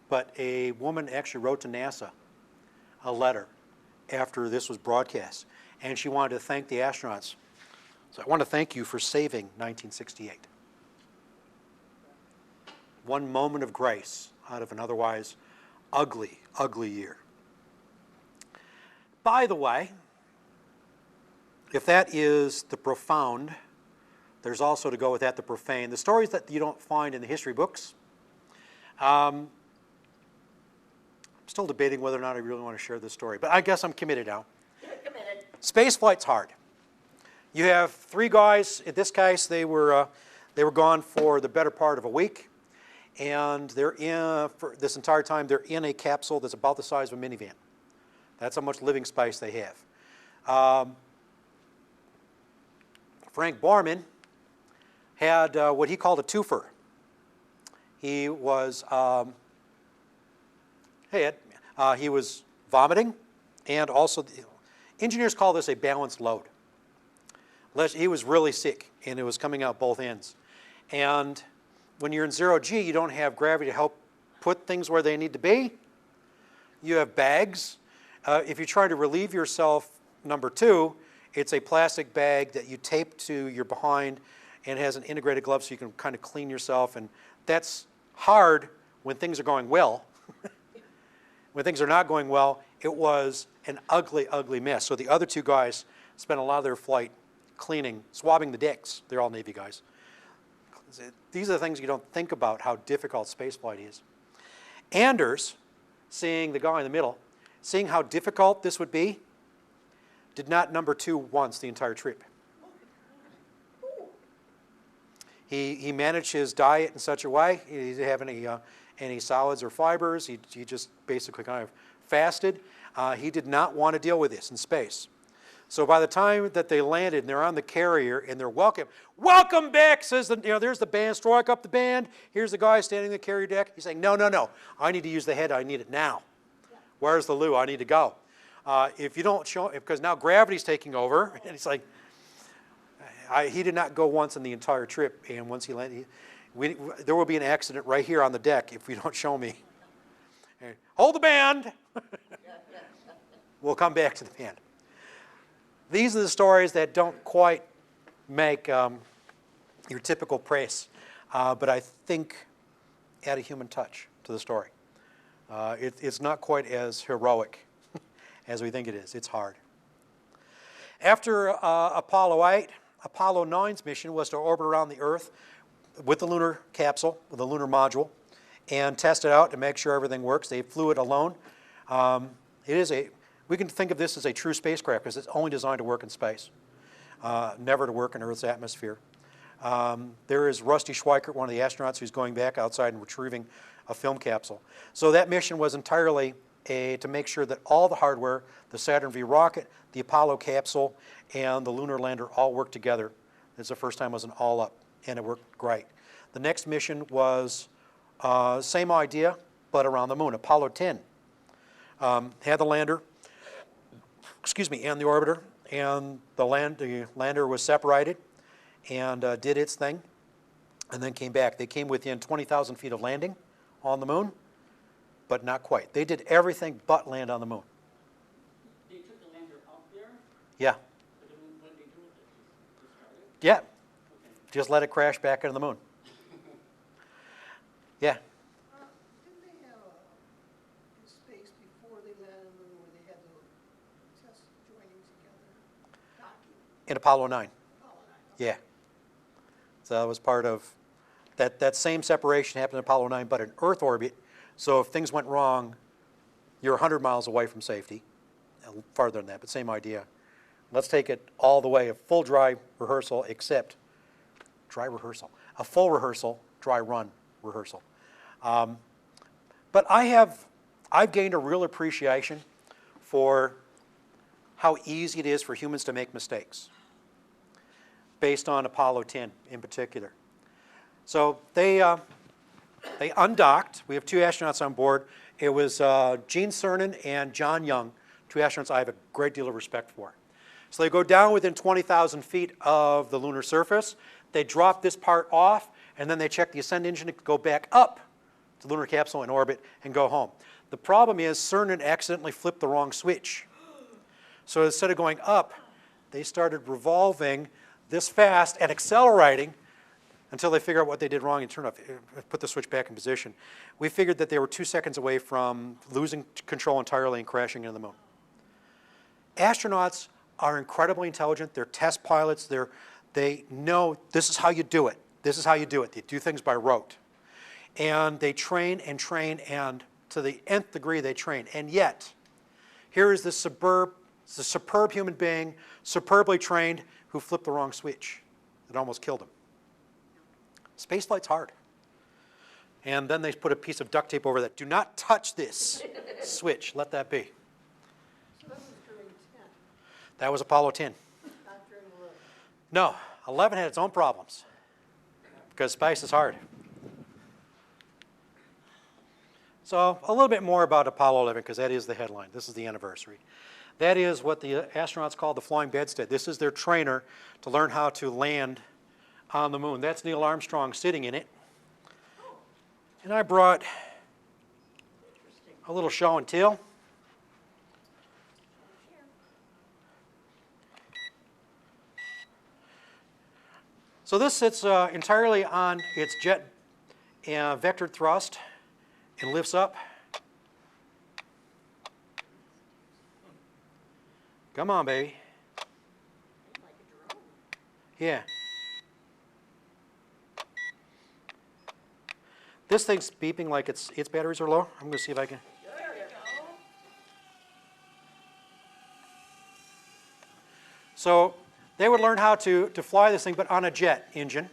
But a woman actually wrote to NASA a letter after this was broadcast. and she wanted to thank the astronauts. So I want to thank you for saving 1968. One moment of grace out of an otherwise ugly, ugly year. By the way, if that is the profound, there's also to go with that the profane. The stories that you don't find in the history books. I'm still debating whether or not I really want to share this story, but I guess I'm committed now. You're committed. Space flight's hard. You have three guys. In this case, they were gone for the better part of a week, and they're in for this entire time. They're in a capsule that's about the size of a minivan. That's how much living space they have. Frank Borman had what he called a twofer. He was he was vomiting, and also engineers call this a balanced load. He was really sick, and it was coming out both ends. And when you're in zero G, you don't have gravity to help put things where they need to be. You have bags. If you try to relieve yourself, number two, it's a plastic bag that you tape to your behind and has an integrated glove so you can kind of clean yourself. And that's hard when things are going well. When things are not going well, it was an ugly, ugly mess. So the other two guys spent a lot of their flight cleaning, swabbing the decks. They're all Navy guys. These are the things you don't think about, how difficult spaceflight is. Anders, seeing the guy in the middle, seeing how difficult this would be, did not number two once the entire trip. He managed his diet in such a way, he didn't have any solids or fibers. He just basically kind of fasted. He did not want to deal with this in space. So by the time that they landed and they're on the carrier and they're welcome back, says there's the band, strike up the band. Here's the guy standing on the carrier deck. He's saying, no, I need to use the head. I need it now. Where's the loo? I need to go. If you don't show, because now gravity's taking over, and it's like, he did not go once in the entire trip, and once he landed, there will be an accident right here on the deck if you don't show me. Hold the band. We'll come back to the band. These are the stories that don't quite make your typical press, but I think add a human touch to the story. It's not quite as heroic as we think it is. It's hard. After Apollo 8, Apollo 9's mission was to orbit around the Earth with the lunar capsule, with the lunar module, and test it out to make sure everything works. They flew it alone. We can think of this as a true spacecraft because it's only designed to work in space, never to work in Earth's atmosphere. There is Rusty Schweikert, one of the astronauts who's going back outside and retrieving a film capsule. So that mission was entirely to make sure that all the hardware, the Saturn V rocket, the Apollo capsule, and the lunar lander all worked together. It's the first time it was an all-up, and it worked great. The next mission was same idea, but around the moon. Apollo 10 had the lander, and the orbiter, and the lander was separated and did its thing, and then came back. They came within 20,000 feet of landing on the moon, but not quite. They did everything but land on the moon. They took the lander out there? Yeah. But then what did they do with it? Just discard it? Yeah. Okay. Just let it crash back into the moon. Yeah. Didn't they have in space before they landed on the moon where they had the test joining together? Docking. In Apollo 9. Apollo 9. Yeah. So that was part of that same separation happened in Apollo 9, but in Earth orbit. So if things went wrong, you're 100 miles away from safety. Farther than that, but same idea. Let's take it all the way, a full dry rehearsal, except dry rehearsal. A full rehearsal, dry run rehearsal. But I've gained a real appreciation for how easy it is for humans to make mistakes, based on Apollo 10 in particular. So they undocked. We have two astronauts on board. It was Gene Cernan and John Young, two astronauts I have a great deal of respect for. So they go down within 20,000 feet of the lunar surface. They drop this part off, and then they check the ascent engine to go back up to the lunar capsule in orbit and go home. The problem is Cernan accidentally flipped the wrong switch. So instead of going up, they started revolving this fast and accelerating until they figure out what they did wrong and turn off, put the switch back in position. We figured that they were 2 seconds away from losing control entirely and crashing into the moon. Astronauts are incredibly intelligent. They're test pilots. They know this is how you do it. This is how you do it. They do things by rote. And they train, and to the nth degree they train. And yet, here is this superb human being, superbly trained, who flipped the wrong switch. It almost killed him. Spaceflight's hard. And then they put a piece of duct tape over that. Do not touch this switch. Let that be. So that was during 10, That was Apollo 10. not during 11. No, 11 had its own problems because space is hard. So a little bit more about Apollo 11 because that is the headline. This is the anniversary. That is what the astronauts call the flying bedstead. This is their trainer to learn how to land on the moon. That's Neil Armstrong sitting in it. And I brought a little show and tell. So this sits entirely on its jet vectored thrust and lifts up. Come on, baby. Yeah. This thing's beeping like its batteries are low. I'm going to see if I can. So they would learn how to fly this thing, but on a jet engine.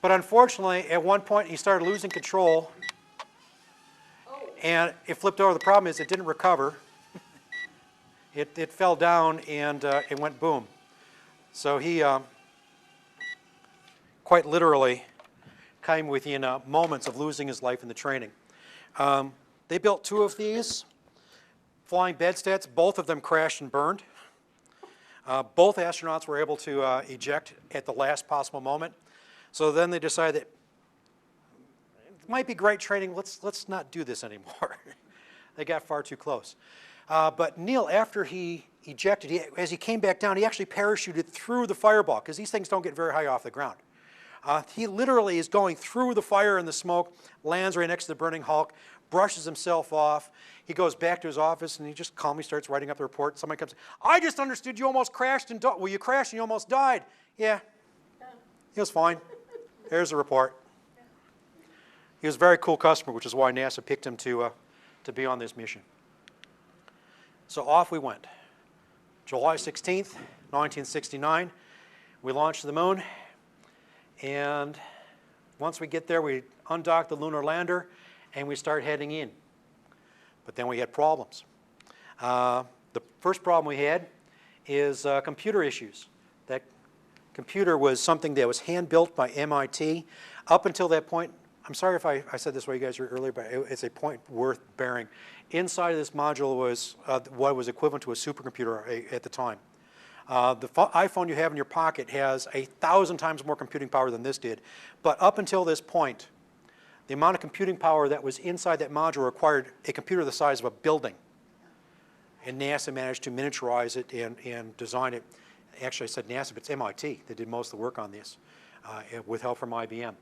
But unfortunately, at one point, he started losing control, and it flipped over. The problem is it didn't recover. It fell down, and it went boom. So he quite literally came within moments of losing his life in the training. They built 2 of these flying bedsteads. Both of them crashed and burned. Both astronauts were able to eject at the last possible moment. So then they decided that it might be great training. Let's not do this anymore. They got far too close. But Neil, after he ejected, as he came back down, he actually parachuted through the fireball because these things don't get very high off the ground. He literally is going through the fire and the smoke, lands right next to the burning hulk, brushes himself off. He goes back to his office and he just calmly starts writing up the report. Somebody comes, I just understood you almost crashed and died. Well, you crashed and you almost died. Yeah, he was fine. Here's the report. He was a very cool customer, which is why NASA picked him to be on this mission. So off we went. July 16th, 1969, we launched to the moon. And once we get there, we undock the lunar lander and we start heading in. But then we had problems. The first problem we had is computer issues. That computer was something that was hand-built by MIT. Up until that point, I'm sorry if I said this way, you guys were earlier, but it's a point worth bearing. Inside of this module was what was equivalent to a supercomputer at the time. The iPhone you have in your pocket has 1,000 times more computing power than this did. But up until this point, the amount of computing power that was inside that module required a computer the size of a building. And NASA managed to miniaturize it and design it. Actually, I said NASA, but it's MIT that did most of the work on this with help from IBM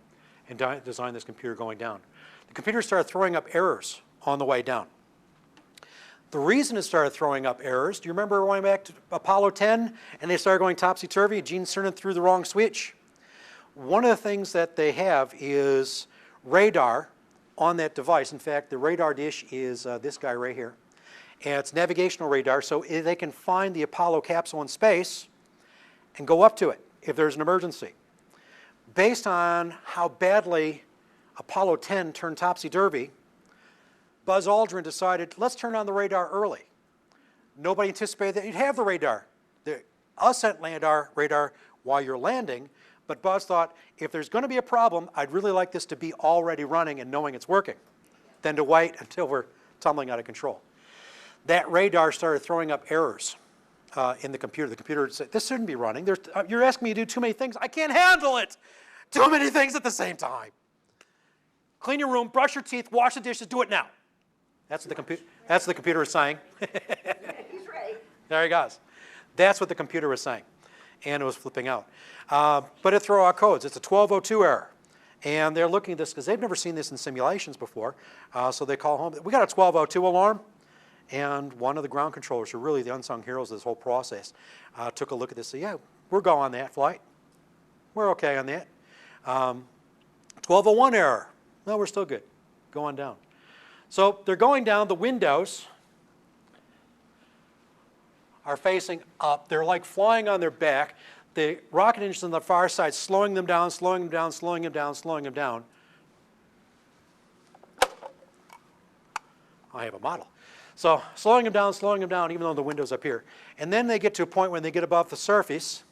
and designed this computer going down. The computer started throwing up errors on the way down. The reason it started throwing up errors, do you remember going back to Apollo 10 and they started going topsy-turvy? Gene Cernan threw the wrong switch. One of the things that they have is radar on that device. In fact, the radar dish is this guy right here. And it's navigational radar, so they can find the Apollo capsule in space and go up to it if there's an emergency. Based on how badly Apollo 10 turned topsy-turvy, Buzz Aldrin decided, let's turn on the radar early. Nobody anticipated that you'd have the radar, the ascent radar while you're landing, but Buzz thought, if there's going to be a problem, I'd really like this to be already running and knowing it's working, than to wait until we're tumbling out of control. That radar started throwing up errors in the computer. The computer said, this shouldn't be running. You're asking me to do too many things. I can't handle it. Too many things at the same time. Clean your room, brush your teeth, wash the dishes, do it now. That's what the computer is saying. He's right. There he goes. That's what the computer was saying, and it was flipping out. But it threw out codes. It's a 1202 error. And they're looking at this because they've never seen this in simulations before. So they call home. We got a 1202 alarm. And one of the ground controllers, who are really the unsung heroes of this whole process, took a look at this and said, yeah, we're going on that flight. We're okay on that. 1201 error. No, we're still good. Go on down. So they're going down. The windows are facing up. They're like flying on their back. The rocket engines on the far side slowing them down, slowing them down, slowing them down, slowing them down. I have a model. So slowing them down, even though the window's up here. And then they get to a point when they get above the surface,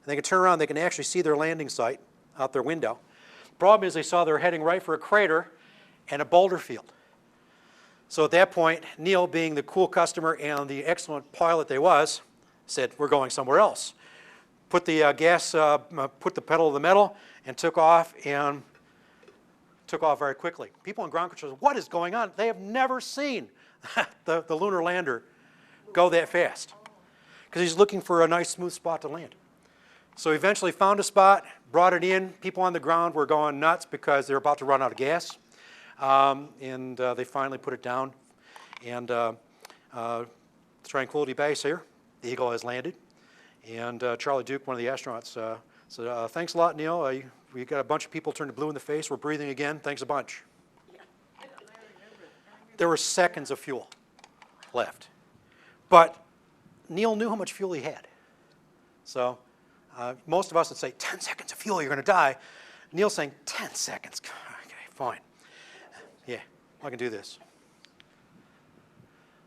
and they can turn around, they can actually see their landing site out their window. The problem is they saw they were heading right for a crater and a boulder field. So at that point, Neil, being the cool customer and the excellent pilot they was, said, we're going somewhere else. Put the put the pedal to the metal, and took off very quickly. People on ground control said, what is going on? They have never seen the lunar lander go that fast, because he's looking for a nice smooth spot to land. So he eventually found a spot, brought it in. People on the ground were going nuts because they're about to run out of gas. And they finally put it down. And Tranquility Base here, the Eagle has landed. And Charlie Duke, one of the astronauts, said, thanks a lot, Neil. We got a bunch of people turned blue in the face. We're breathing again. Thanks a bunch. There were seconds of fuel left. But Neil knew how much fuel he had. So most of us would say, 10 seconds of fuel, you're going to die. Neil's saying, 10 seconds. Okay, fine. Yeah, I can do this.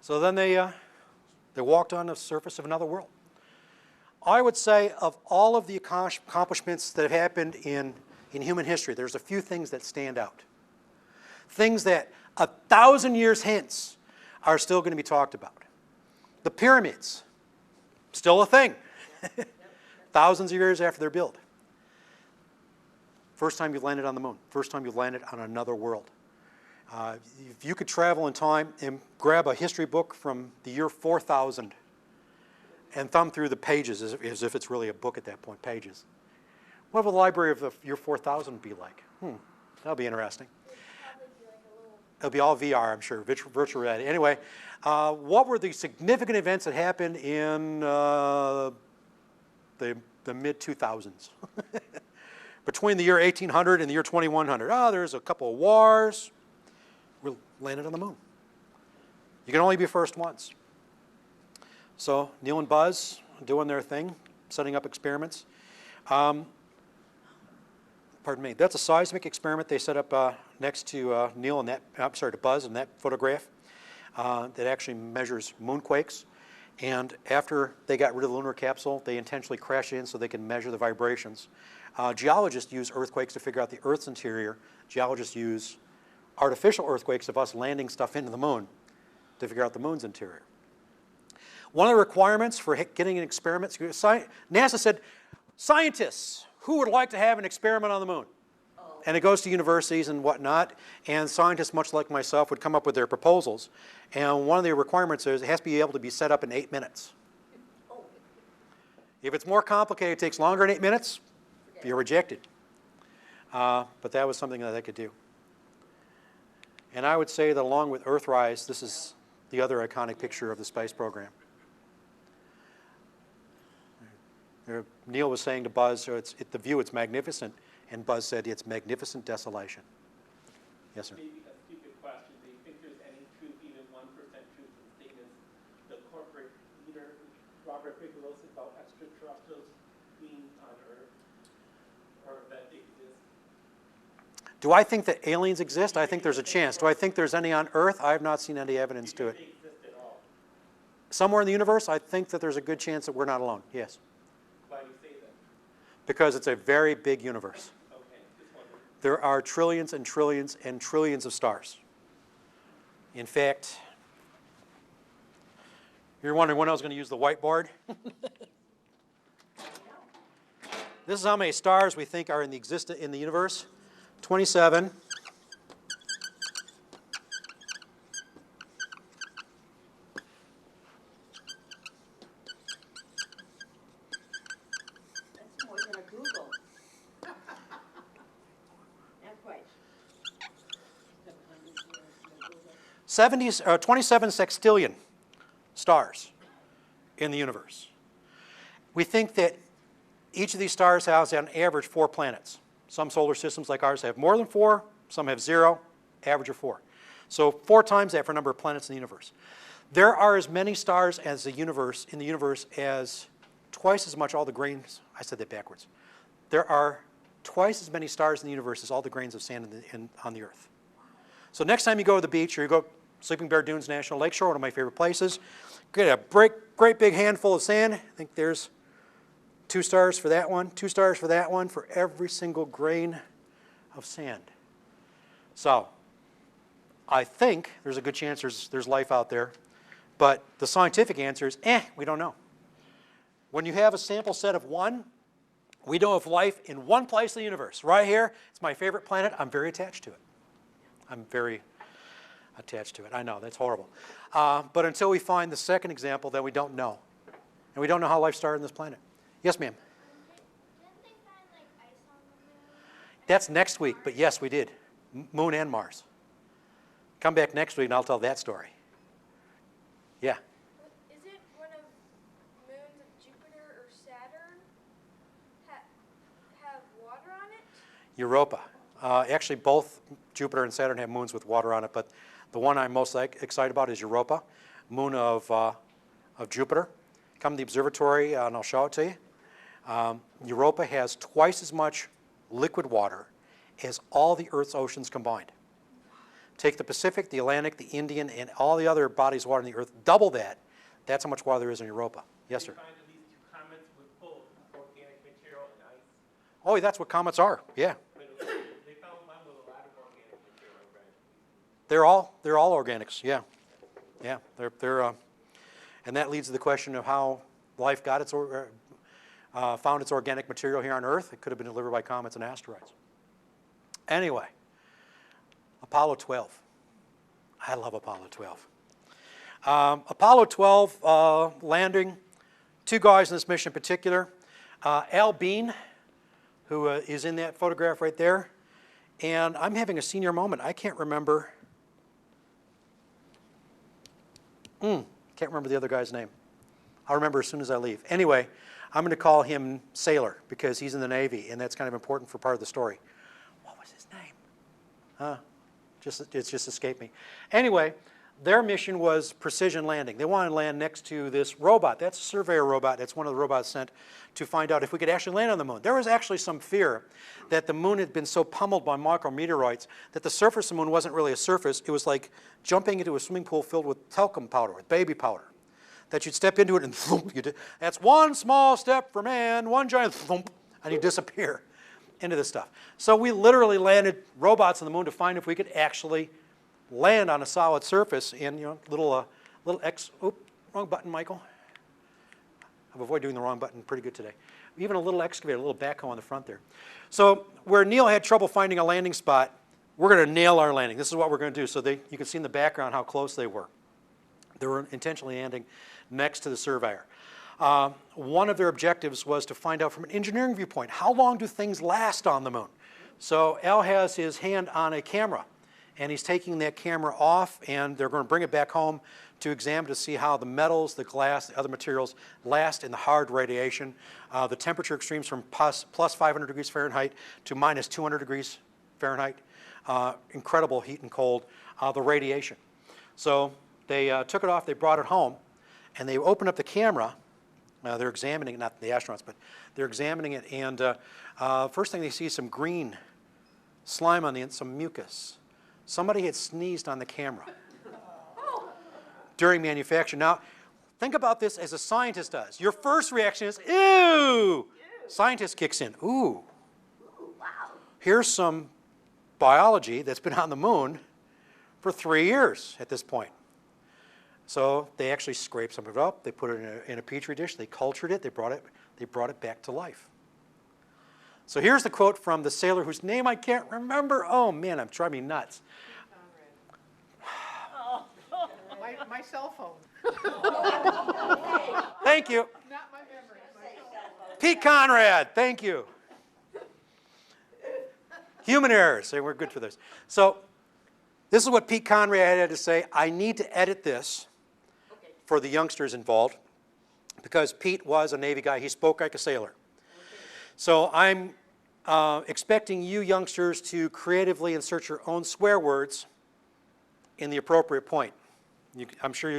So then they walked on the surface of another world. I would say of all of the accomplishments that have happened in human history, there's a few things that stand out. Things that 1,000 years hence are still going to be talked about. The pyramids, still a thing. Thousands of years after they're built. First time you've landed on the moon. First time you've landed on another world. If you could travel in time and grab a history book from the year 4000 and thumb through the pages as if it's really a book at that point, pages. What would the library of the year 4000 be like? That'll be interesting. It'll be all VR, I'm sure, virtual reality. Anyway, what were the significant events that happened in the mid-2000s? Between the year 1800 and the year 2100. There's a couple of wars. We landed on the moon. You can only be first once. So Neil and Buzz doing their thing, setting up experiments. Pardon me. That's a seismic experiment they set up next to Neil and to Buzz in that photograph that actually measures moonquakes. And after they got rid of the lunar capsule, they intentionally crashed in so they can measure the vibrations. Geologists use earthquakes to figure out the Earth's interior. Geologists use artificial earthquakes of us landing stuff into the moon to figure out the moon's interior. One of the requirements for getting an experiment, NASA said, scientists, who would like to have an experiment on the moon? And it goes to universities and whatnot, and scientists, much like myself, would come up with their proposals. And one of the requirements is it has to be able to be set up in 8 minutes. If it's more complicated, it takes longer than 8 minutes, you're rejected. But that was something that they could do. And I would say that along with Earthrise, this is the other iconic picture of the space program. Neil was saying to Buzz, the view, it's magnificent, and Buzz said, it's magnificent desolation. Yes, sir? Maybe a stupid question. Do you think there's any truth, even 1% truth in statements the corporate leader, Robert Bigelow, said about extraterrestrials being on Earth, or that they exist? Do I think that aliens exist? I think there's a chance. Do I think there's any on Earth? I have not seen any evidence to it. Do you think they exist at all? Somewhere in the universe, I think that there's a good chance that we're not alone, yes. Why do you say that? Because it's a very big universe. Okay, just wondering. There are trillions and trillions and trillions of stars. In fact, you're wondering when I was going to use the whiteboard? This is how many stars we think are in the universe. 27. 27 sextillion stars in the universe. We think that each of these stars has, on average, 4 planets. Some solar systems like ours have more than 4, some have 0, average of 4. So 4 times that for a number of planets in the universe. There are as many stars as in the universe as twice as much all the grains. I said that backwards. There are twice as many stars in the universe as all the grains of sand on the Earth. So next time you go to the beach or you go Sleeping Bear Dunes National Lakeshore, one of my favorite places, get a great big handful of sand. I think there's 2 stars for that one, 2 stars for that one, for every single grain of sand. So I think there's a good chance there's life out there, but the scientific answer is, we don't know. When you have a sample set of 1, we know of life in one place in the universe. Right here, it's my favorite planet. I'm very attached to it. I'm very attached to it. I know, that's horrible. But until we find the second example, then we don't know. And we don't know how life started on this planet. Yes, ma'am? Didn't they find like ice on the moon? That's next week, but yes, we did. Moon and Mars. Come back next week and I'll tell that story. Yeah. Is it one of moons of Jupiter or Saturn have water on it? Europa. Actually, both Jupiter and Saturn have moons with water on it, but the one I'm most excited about is Europa, moon of Jupiter. Come to the observatory and I'll show it to you. Europa has twice as much liquid water as all the Earth's oceans combined. Take the Pacific, the Atlantic, the Indian, and all the other bodies of water on the Earth, double that. That's how much water there is in Europa. Yes, sir? They find at least 2 comets with full organic material and ice. Oh, that's what comets are. Yeah. But they found one with a lot of organic material, right? They're all organics. Yeah. Yeah. And that leads to the question of how life got found its organic material here on Earth. It could have been delivered by comets and asteroids. Anyway, Apollo 12. I love Apollo 12. Apollo 12 landing, 2 guys in this mission in particular. Al Bean, who is in that photograph right there. And I'm having a senior moment. I can't remember. Can't remember the other guy's name. I'll remember as soon as I leave. Anyway, I'm going to call him Sailor because he's in the Navy, and that's kind of important for part of the story. What was his name? It's just escaped me. Anyway, their mission was precision landing. They wanted to land next to this robot. That's a surveyor robot. That's one of the robots sent to find out if we could actually land on the moon. There was actually some fear that the moon had been so pummeled by micrometeoroids that the surface of the moon wasn't really a surface. It was like jumping into a swimming pool filled with talcum powder, with baby powder, that you'd step into it and thump, that's one small step for man, one giant thump, and you disappear into this stuff. So we literally landed robots on the moon to find if we could actually land on a solid surface in, little wrong button, Michael. I've avoided doing the wrong button pretty good today. Even a little excavator, a little backhoe on the front there. So where Neil had trouble finding a landing spot, we're going to nail our landing. This is what we're going to do. So you can see in the background how close they were. They were intentionally landing next to the surveyor. One of their objectives was to find out from an engineering viewpoint, how long do things last on the moon? So Al has his hand on a camera, and he's taking that camera off, and they're going to bring it back home to examine to see how the metals, the glass, the other materials last in the hard radiation. The temperature extremes from plus 500 degrees Fahrenheit to minus 200 degrees Fahrenheit. Incredible heat and cold. The radiation. So they took it off, they brought it home, and they opened up the camera. They're examining it, not the astronauts, but they're examining it, and first thing they see is some green slime on the end, some mucus. Somebody had sneezed on the camera during manufacture. Now, think about this as a scientist does. Your first reaction is, ew! Scientist kicks in, ooh. Here's some biology that's been on the moon for 3 years at this point. So they actually scraped some of it up. They put it in a petri dish. They cultured it. They brought it back to life. So here's the quote from the sailor whose name I can't remember. Oh man, I'm driving me nuts. My cell phone. Thank you. Not my memory. My cell phone. Pete Conrad. Thank you. Human errors. We're good for this. So This is what Pete Conrad had to say. I need to edit this Okay. for the youngsters involved because Pete was a Navy guy. He spoke like a sailor. So I'm expecting you youngsters to creatively insert your own swear words in the appropriate point. I'm sure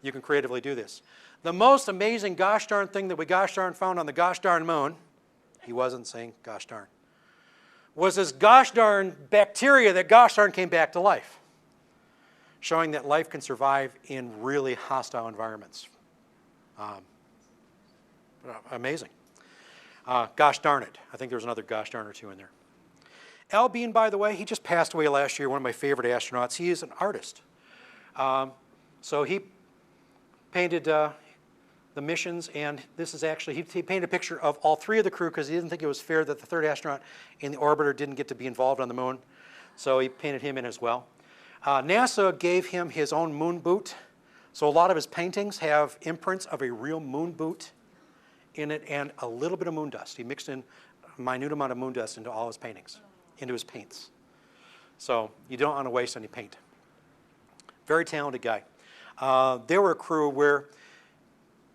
you can creatively do this. The most amazing gosh darn thing that we gosh darn found on the gosh darn moon, he wasn't saying gosh darn, was this gosh darn bacteria that gosh darn came back to life, showing that life can survive in really hostile environments. Amazing. Gosh darn it. I think there was another gosh darn or two in there. Al Bean, by the way, he just passed away last year, one of my favorite astronauts. He is an artist. So he painted the missions, and this is actually, he painted a picture of all three of the crew because he didn't think it was fair that the third astronaut in the orbiter didn't get to be involved on the moon. So he painted him in as well. NASA gave him his own moon boot. So a lot of his paintings have imprints of a real moon boot in it and a little bit of moon dust. He mixed in a minute amount of moon dust into all his paintings, into his paints. So you don't want to waste any paint. Very talented guy. They were a crew where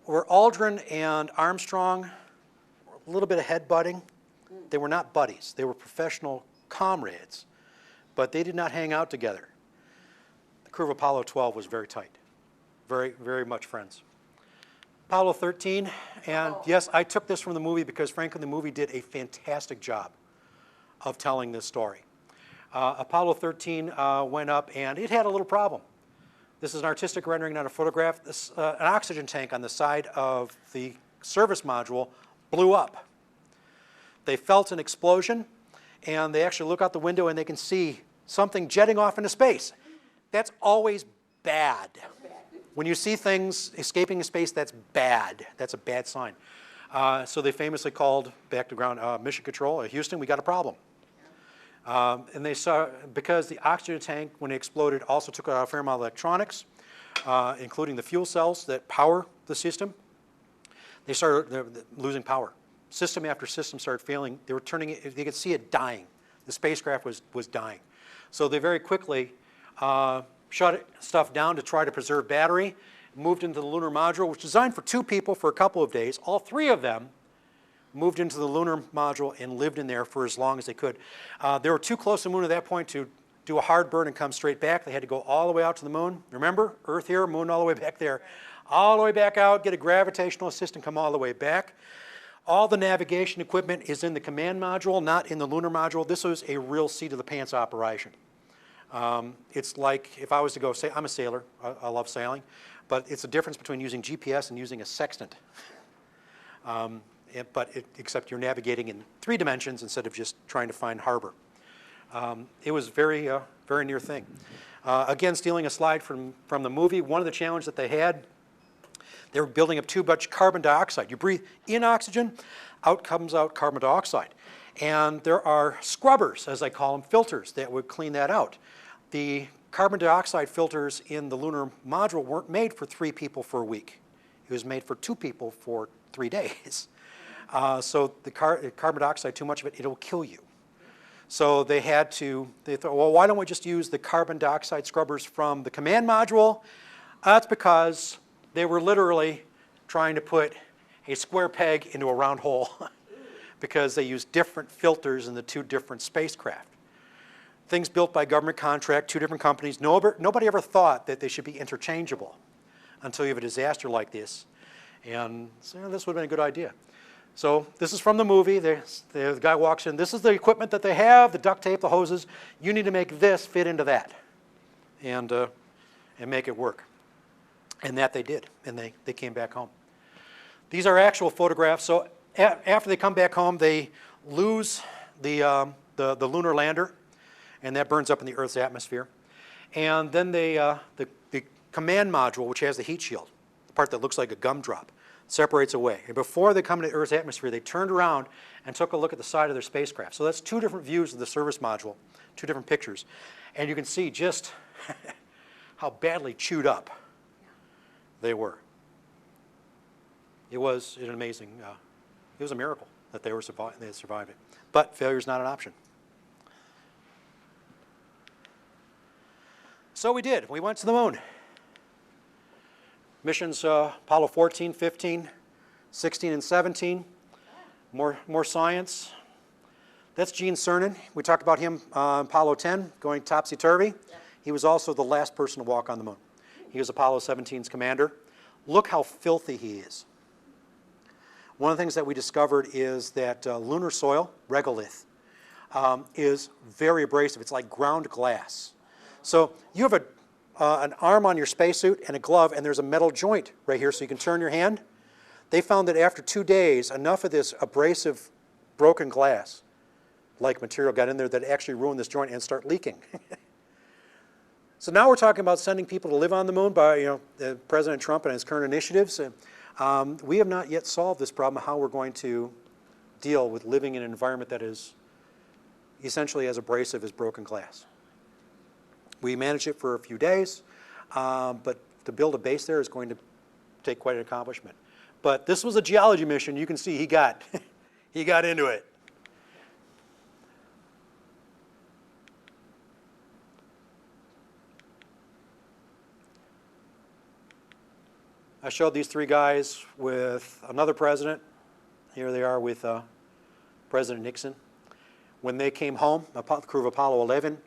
Aldrin and Armstrong were a little bit of head-butting. They were not buddies. They were professional comrades, but they did not hang out together. The crew of Apollo 12 was very tight, very, very much friends. Apollo 13, and yes, I took this from the movie because frankly the movie did a fantastic job of telling this story. Apollo 13 went up and it had a little problem. This is an artistic rendering, not a photograph. This, an oxygen tank on the side of the service module blew up. They felt an explosion, and they actually look out the window and they can see something jetting off into space. That's always bad. When you see things escaping into space, that's bad. That's a bad sign. So they famously called back to ground, Mission Control, Houston, we got a problem. And they saw, because the oxygen tank, when it exploded, also took out a fair amount of electronics, including the fuel cells that power the system. They started losing power. System after system started failing. They were turning it, they could see it dying. The spacecraft was dying. So they very quickly shut stuff down to try to preserve battery, moved into the lunar module, which was designed for 2 people for a couple of days. All 3 of them moved into the lunar module and lived in there for as long as they could. They were too close to the moon at that point to do a hard burn and come straight back. They had to go all the way out to the moon. Remember, Earth here, moon all the way back there. All the way back out, get a gravitational assist and come all the way back. All the navigation equipment is in the command module, not in the lunar module. This was a real seat-of-the-pants operation. It's like if I was to go, say, I'm a sailor, I love sailing, but it's a difference between using GPS and using a sextant. Except you're navigating in 3 dimensions instead of just trying to find harbor. It was very, very near thing. Again, stealing a slide from the movie, one of the challenges that they had, they were building up too much carbon dioxide. You breathe in oxygen, out comes out carbon dioxide. And there are scrubbers, as I call them, filters that would clean that out. The carbon dioxide filters in the lunar module weren't made for 3 people for a week. It was made for 2 people for 3 days. So the carbon dioxide, too much of it, it'll kill you. So they thought, well, why don't we just use the carbon dioxide scrubbers from the command module? That's because they were literally trying to put a square peg into a round hole because they used different filters in the 2 different spacecraft. Things built by government contract, 2 different companies. Nobody ever thought that they should be interchangeable until you have a disaster like this. And so, this would have been a good idea. So this is from the movie. The guy walks in. This is the equipment that they have, the duct tape, the hoses. You need to make this fit into that and make it work. And that they did, and they came back home. These are actual photographs. So after they come back home, they lose the lunar lander, and that burns up in the Earth's atmosphere. And then the command module, which has the heat shield, the part that looks like a gumdrop, separates away. And before they come into Earth's atmosphere, they turned around and took a look at the side of their spacecraft. So that's 2 different views of the service module, 2 different pictures. And you can see just how badly chewed up they were. It was an amazing, it was a miracle that they had survived it. But failure is not an option. So we did. We went to the moon. Missions Apollo 14, 15, 16, and 17. More science. That's Gene Cernan. We talked about him on Apollo 10, going topsy-turvy. He was also the last person to walk on the moon. He was Apollo 17's commander. Look how filthy he is. One of the things that we discovered is that lunar soil, regolith, is very abrasive. It's like ground glass. So you have an arm on your spacesuit and a glove, and there's a metal joint right here so you can turn your hand. They found that after 2 days, enough of this abrasive broken glass like material got in there that actually ruined this joint and start leaking. So now we're talking about sending people to live on the moon by President Trump and his current initiatives. We have not yet solved this problem of how we're going to deal with living in an environment that is essentially as abrasive as broken glass. We managed it for a few days, but to build a base there is going to take quite an accomplishment. But this was a geology mission. You can see he got into it. I showed these three guys with another president. Here they are with President Nixon. When they came home, the crew of Apollo 11,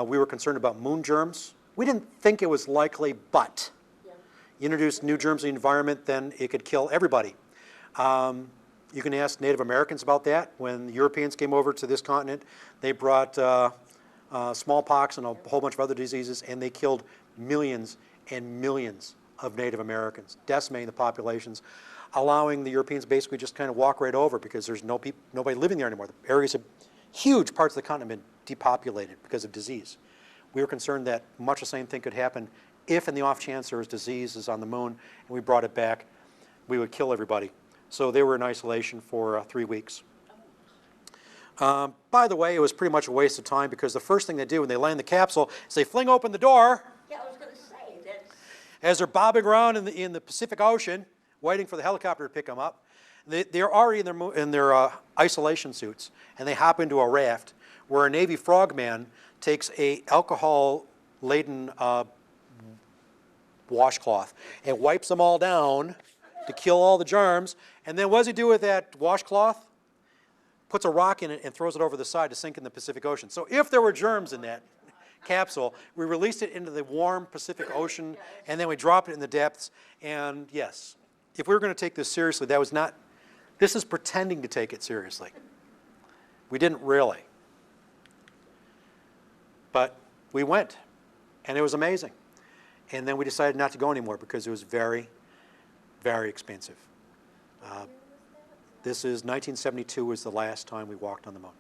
we were concerned about moon germs. We didn't think it was likely, but you introduce new germs in the environment, then it could kill everybody. You can ask Native Americans about that. When the Europeans came over to this continent, they brought smallpox and a whole bunch of other diseases, and they killed millions and millions of Native Americans, decimating the populations, allowing the Europeans basically just kind of walk right over because there's nobody living there anymore. The areas of huge parts of the continent have been depopulated because of disease. We were concerned that much the same thing could happen if in the off chance there was diseases on the moon and we brought it back, we would kill everybody. So they were in isolation for 3 weeks. By the way, it was pretty much a waste of time because the first thing they do when they land the capsule is they fling open the door. Yeah, I was going to say, that's, As they're bobbing around in the Pacific Ocean, waiting for the helicopter to pick them up. They're already in their isolation suits, and they hop into a raft where a Navy frogman takes a alcohol-laden washcloth and wipes them all down to kill all the germs. And then what does he do with that washcloth? Puts a rock in it and throws it over the side to sink in the Pacific Ocean. So if there were germs in that capsule, we released it into the warm Pacific Ocean, and then we dropped it in the depths. And yes, if we were going to take this seriously, this is pretending to take it seriously. We didn't really. But we went, and it was amazing. And then we decided not to go anymore because it was very, very expensive. This is 1972 was the last time we walked on the moon.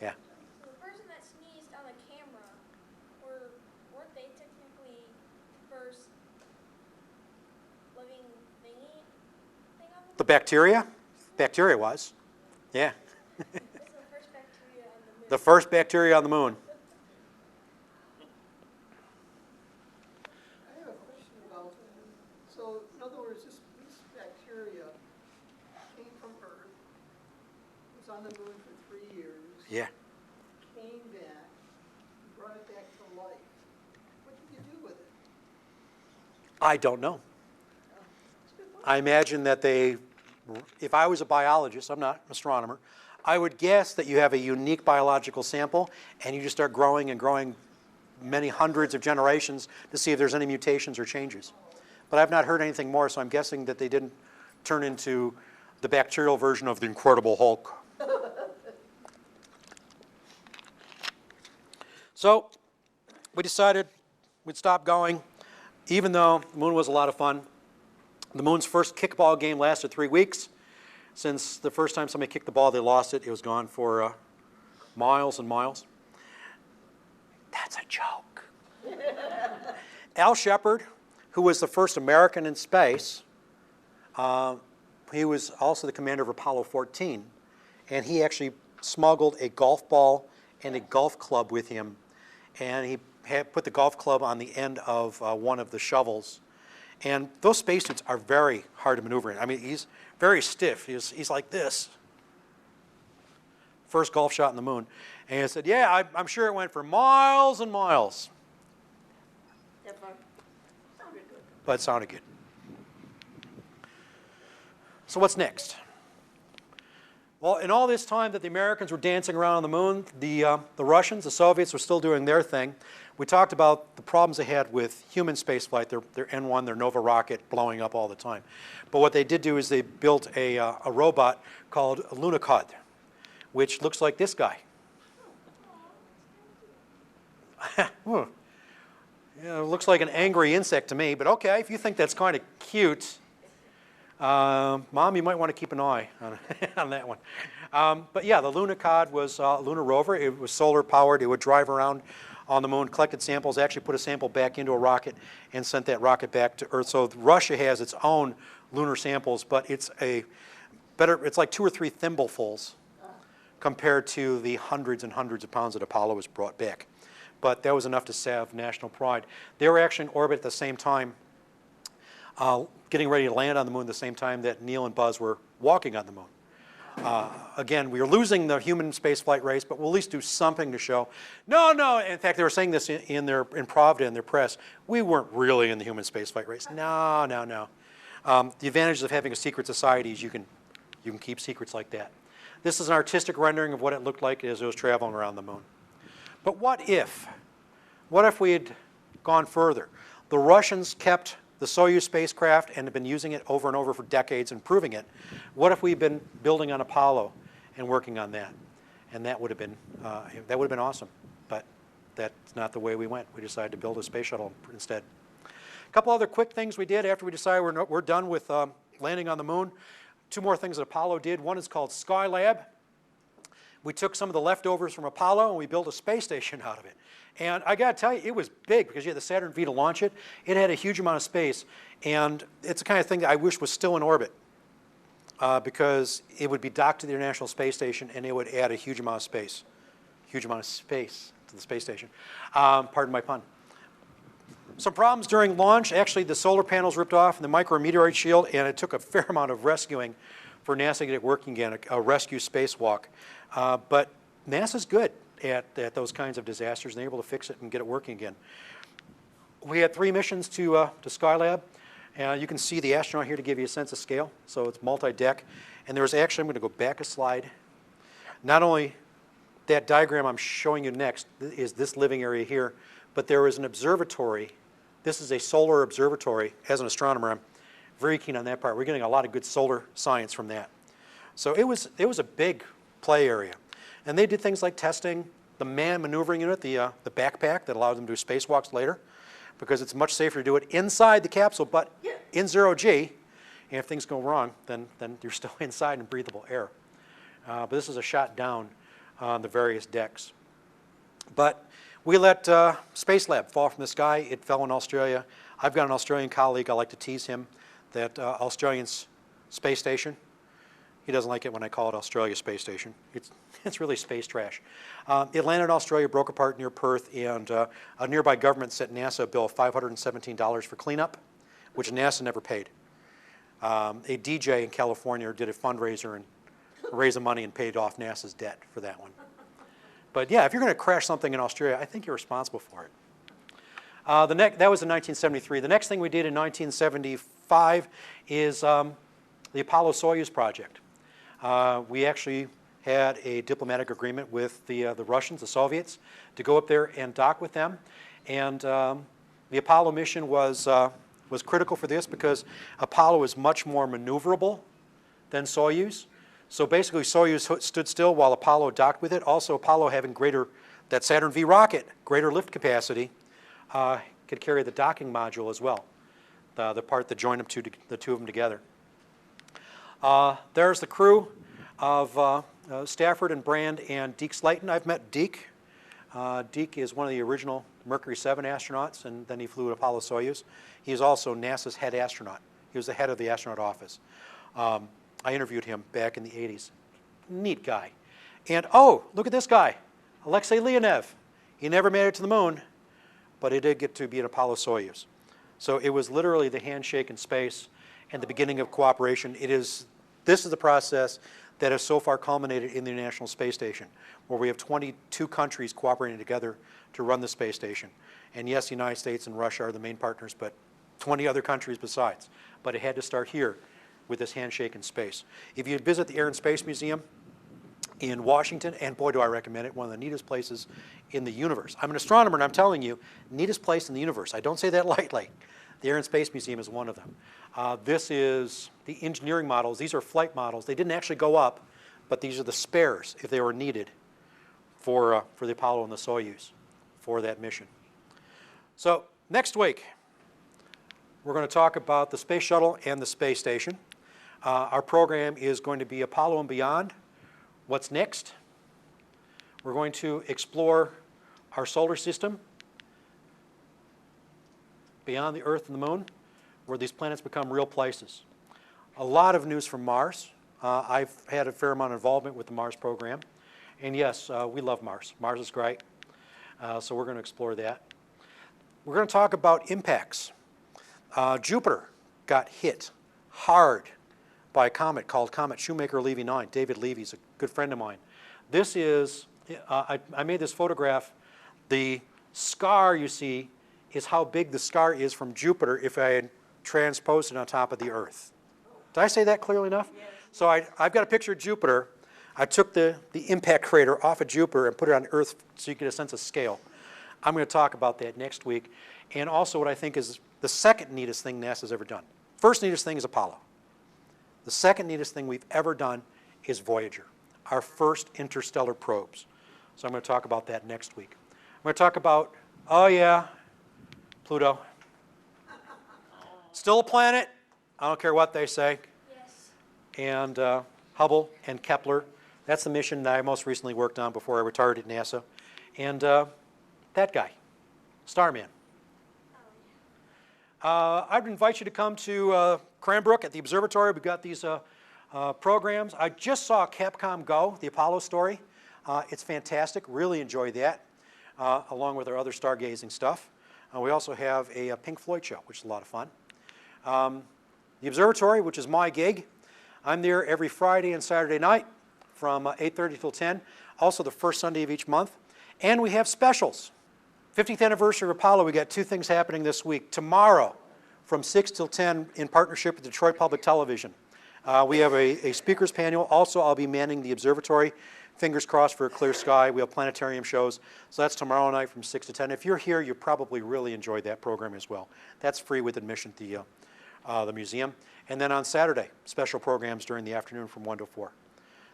Yeah. So the person that sneezed on the camera, weren't they technically the first living thing on the moon? The bacteria? Bacteria was. Yeah. This is the first bacteria on the moon. The first bacteria on the moon. I have a question about, so in other words, this bacteria came from Earth, was on the moon for 3 years. Yeah. Came back, brought it back to life. What did you do with it? I don't know. I imagine that if I was a biologist, I'm not an astronomer, I would guess that you have a unique biological sample and you just start growing and growing many hundreds of generations to see if there's any mutations or changes. But I've not heard anything more, so I'm guessing that they didn't turn into the bacterial version of the Incredible Hulk. So we decided we'd stop going, even though the moon was a lot of fun. The moon's first kickball game lasted 3 weeks. Since the first time somebody kicked the ball, they lost it. It was gone for miles and miles. That's a joke. Al Shepard, who was the first American in space, he was also the commander of Apollo 14, and he actually smuggled a golf ball and a golf club with him, and he put the golf club on the end of one of the shovels. And those spacesuits are very hard to maneuver in. I mean, he's very stiff. He's like this. First golf shot on the moon. And he said, yeah, I'm sure it went for miles and miles. That part sounded good. but it sounded good. So what's next? Well, in all this time that the Americans were dancing around on the moon, the Russians, the Soviets were still doing their thing. We talked about the problems they had with human spaceflight, their N-1, their Nova rocket blowing up all the time. But what they did do is they built a robot called a Lunokhod, which looks like this guy. Yeah, it looks like an angry insect to me, but okay, if you think that's kind of cute, Mom, you might want to keep an eye on, on that one. But yeah, the Lunokhod was a lunar rover. It was solar powered. It would drive around on the moon, collected samples, actually put a sample back into a rocket and sent that rocket back to Earth. So Russia has its own lunar samples, but it's it's like 2 or 3 thimblefuls compared to the hundreds and hundreds of pounds that Apollo has brought back. But that was enough to salve national pride. They were actually in orbit at the same time, getting ready to land on the moon at the same time that Neil and Buzz were walking on the moon. Again, we were losing the human spaceflight race, but we'll at least do something to show. No, no, in fact, they were saying this in Pravda, in their press. We weren't really in the human spaceflight race. No, no, no. The advantages of having a secret society is you can keep secrets like that. This is an artistic rendering of what it looked like as it was traveling around the moon. But what if we had gone further? The Russians kept the Soyuz spacecraft and have been using it over and over for decades, improving it. What if we'd been building on Apollo and working on that? And that would have been awesome. But that's not the way we went. We decided to build a space shuttle instead. A couple other quick things we did after we decided we're done with landing on the moon. 2 more things that Apollo did. One is called Skylab. We took some of the leftovers from Apollo and we built a space station out of it. And I got to tell you, it was big because you had the Saturn V to launch it. It had a huge amount of space. And it's the kind of thing that I wish was still in orbit because it would be docked to the International Space Station and it would add a huge amount of space. Huge amount of space to the space station. Pardon my pun. Some problems during launch. Actually, the solar panels ripped off and the micrometeorite shield, and it took a fair amount of rescuing for NASA to get it working again, a rescue spacewalk. But NASA's good at those kinds of disasters, and they're able to fix it and get it working again. We had 3 missions to Skylab. You can see the astronaut here to give you a sense of scale. So it's multi-deck. And there's actually, I'm going to go back a slide. Not only that diagram I'm showing you next is this living area here, but there is an observatory. This is a solar observatory. As an astronomer, I'm very keen on that part. We're getting a lot of good solar science from that. So it was a big play area. And they did things like testing the manned maneuvering unit, the backpack that allowed them to do spacewalks later, because it's much safer to do it inside the capsule, but in 0G. And if things go wrong, then you're still inside in breathable air. But this is a shot down on the various decks. But we let Space Lab fall from the sky. It fell in Australia. I've got an Australian colleague. I like to tease him that Australian space station. He doesn't like it when I call it Australia Space Station. It's really space trash. It landed in Australia, broke apart near Perth, and a nearby government sent NASA a bill of $517 for cleanup, which NASA never paid. A DJ in California did a fundraiser and raised the money and paid off NASA's debt for that one. But yeah, if you're going to crash something in Australia, I think you're responsible for it. That was in 1973. The next thing we did in 1975 is the Apollo-Soyuz project. We actually had a diplomatic agreement with the Russians, the Soviets, to go up there and dock with them. And the Apollo mission was critical for this because Apollo is much more maneuverable than Soyuz. So basically, Soyuz stood still while Apollo docked with it. Also, Apollo having that Saturn V rocket, greater lift capacity, could carry the docking module as well, the part that joined the two of them together. There's the crew of Stafford and Brand and Deke Slayton. I've met Deke. Deke is one of the original Mercury 7 astronauts, and then he flew at Apollo-Soyuz. He is also NASA's head astronaut. He was the head of the astronaut office. I interviewed him back in the 80s. Neat guy. And oh, look at this guy, Alexei Leonev. He never made it to the moon, but he did get to be an Apollo-Soyuz. So it was literally the handshake in space and the beginning of cooperation. This is the process that has so far culminated in the International Space Station, where we have 22 countries cooperating together to run the space station. And yes, the United States and Russia are the main partners, but 20 other countries besides. But it had to start here with this handshake in space. If you visit the Air and Space Museum in Washington, and boy do I recommend it, one of the neatest places in the universe. I'm an astronomer and I'm telling you, neatest place in the universe. I don't say that lightly. The Air and Space Museum is one of them. This is the engineering models. These are flight models. They didn't actually go up, but these are the spares if they were needed for the Apollo and the Soyuz for that mission. So next week, we're going to talk about the space shuttle and the space station. Our program is going to be Apollo and beyond. What's next? We're going to explore our solar system beyond the Earth and the Moon, where these planets become real places. A lot of news from Mars. I've had a fair amount of involvement with the Mars program. And yes, we love Mars. Mars is great. So we're going to explore that. We're going to talk about impacts. Jupiter got hit hard by a comet called Comet Shoemaker-Levy 9. David Levy's a good friend of mine. This is, I made this photograph. The scar you see is how big the scar is from Jupiter if I had transposed it on top of the Earth. Did I say that clearly enough? Yes. So I've got a picture of Jupiter. I took the impact crater off of Jupiter and put it on Earth so you get a sense of scale. I'm going to talk about that next week. And also what I think is the second neatest thing NASA's ever done. First neatest thing is Apollo. The second neatest thing we've ever done is Voyager, our first interstellar probes. So I'm going to talk about that next week. I'm going to talk about, oh yeah, Pluto. Still a planet. I don't care what they say. Yes. And Hubble and Kepler. That's the mission that I most recently worked on before I retired at NASA. And that guy, Starman. I'd invite you to come to Cranbrook at the observatory. We've got these programs. I just saw Capcom Go, the Apollo story. It's fantastic. Really enjoyed that, along with our other stargazing stuff. We also have a Pink Floyd show, which is a lot of fun. The observatory, which is my gig, I'm there every Friday and Saturday night from 8:30 till 10. Also the first Sunday of each month. And we have specials. 50th anniversary of Apollo, we got two things happening this week. Tomorrow, from 6 till 10, in partnership with Detroit Public Television, we have a speakers panel. Also, I'll be manning the observatory. Fingers crossed for a clear sky. We have planetarium shows. So that's tomorrow night from 6 to 10. If you're here, you probably really enjoyed that program as well. That's free with admission to the museum. And then on Saturday, special programs during the afternoon from 1 to 4.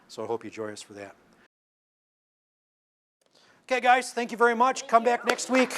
So I hope you join us for that. Okay, guys, thank you very much. Come back next week.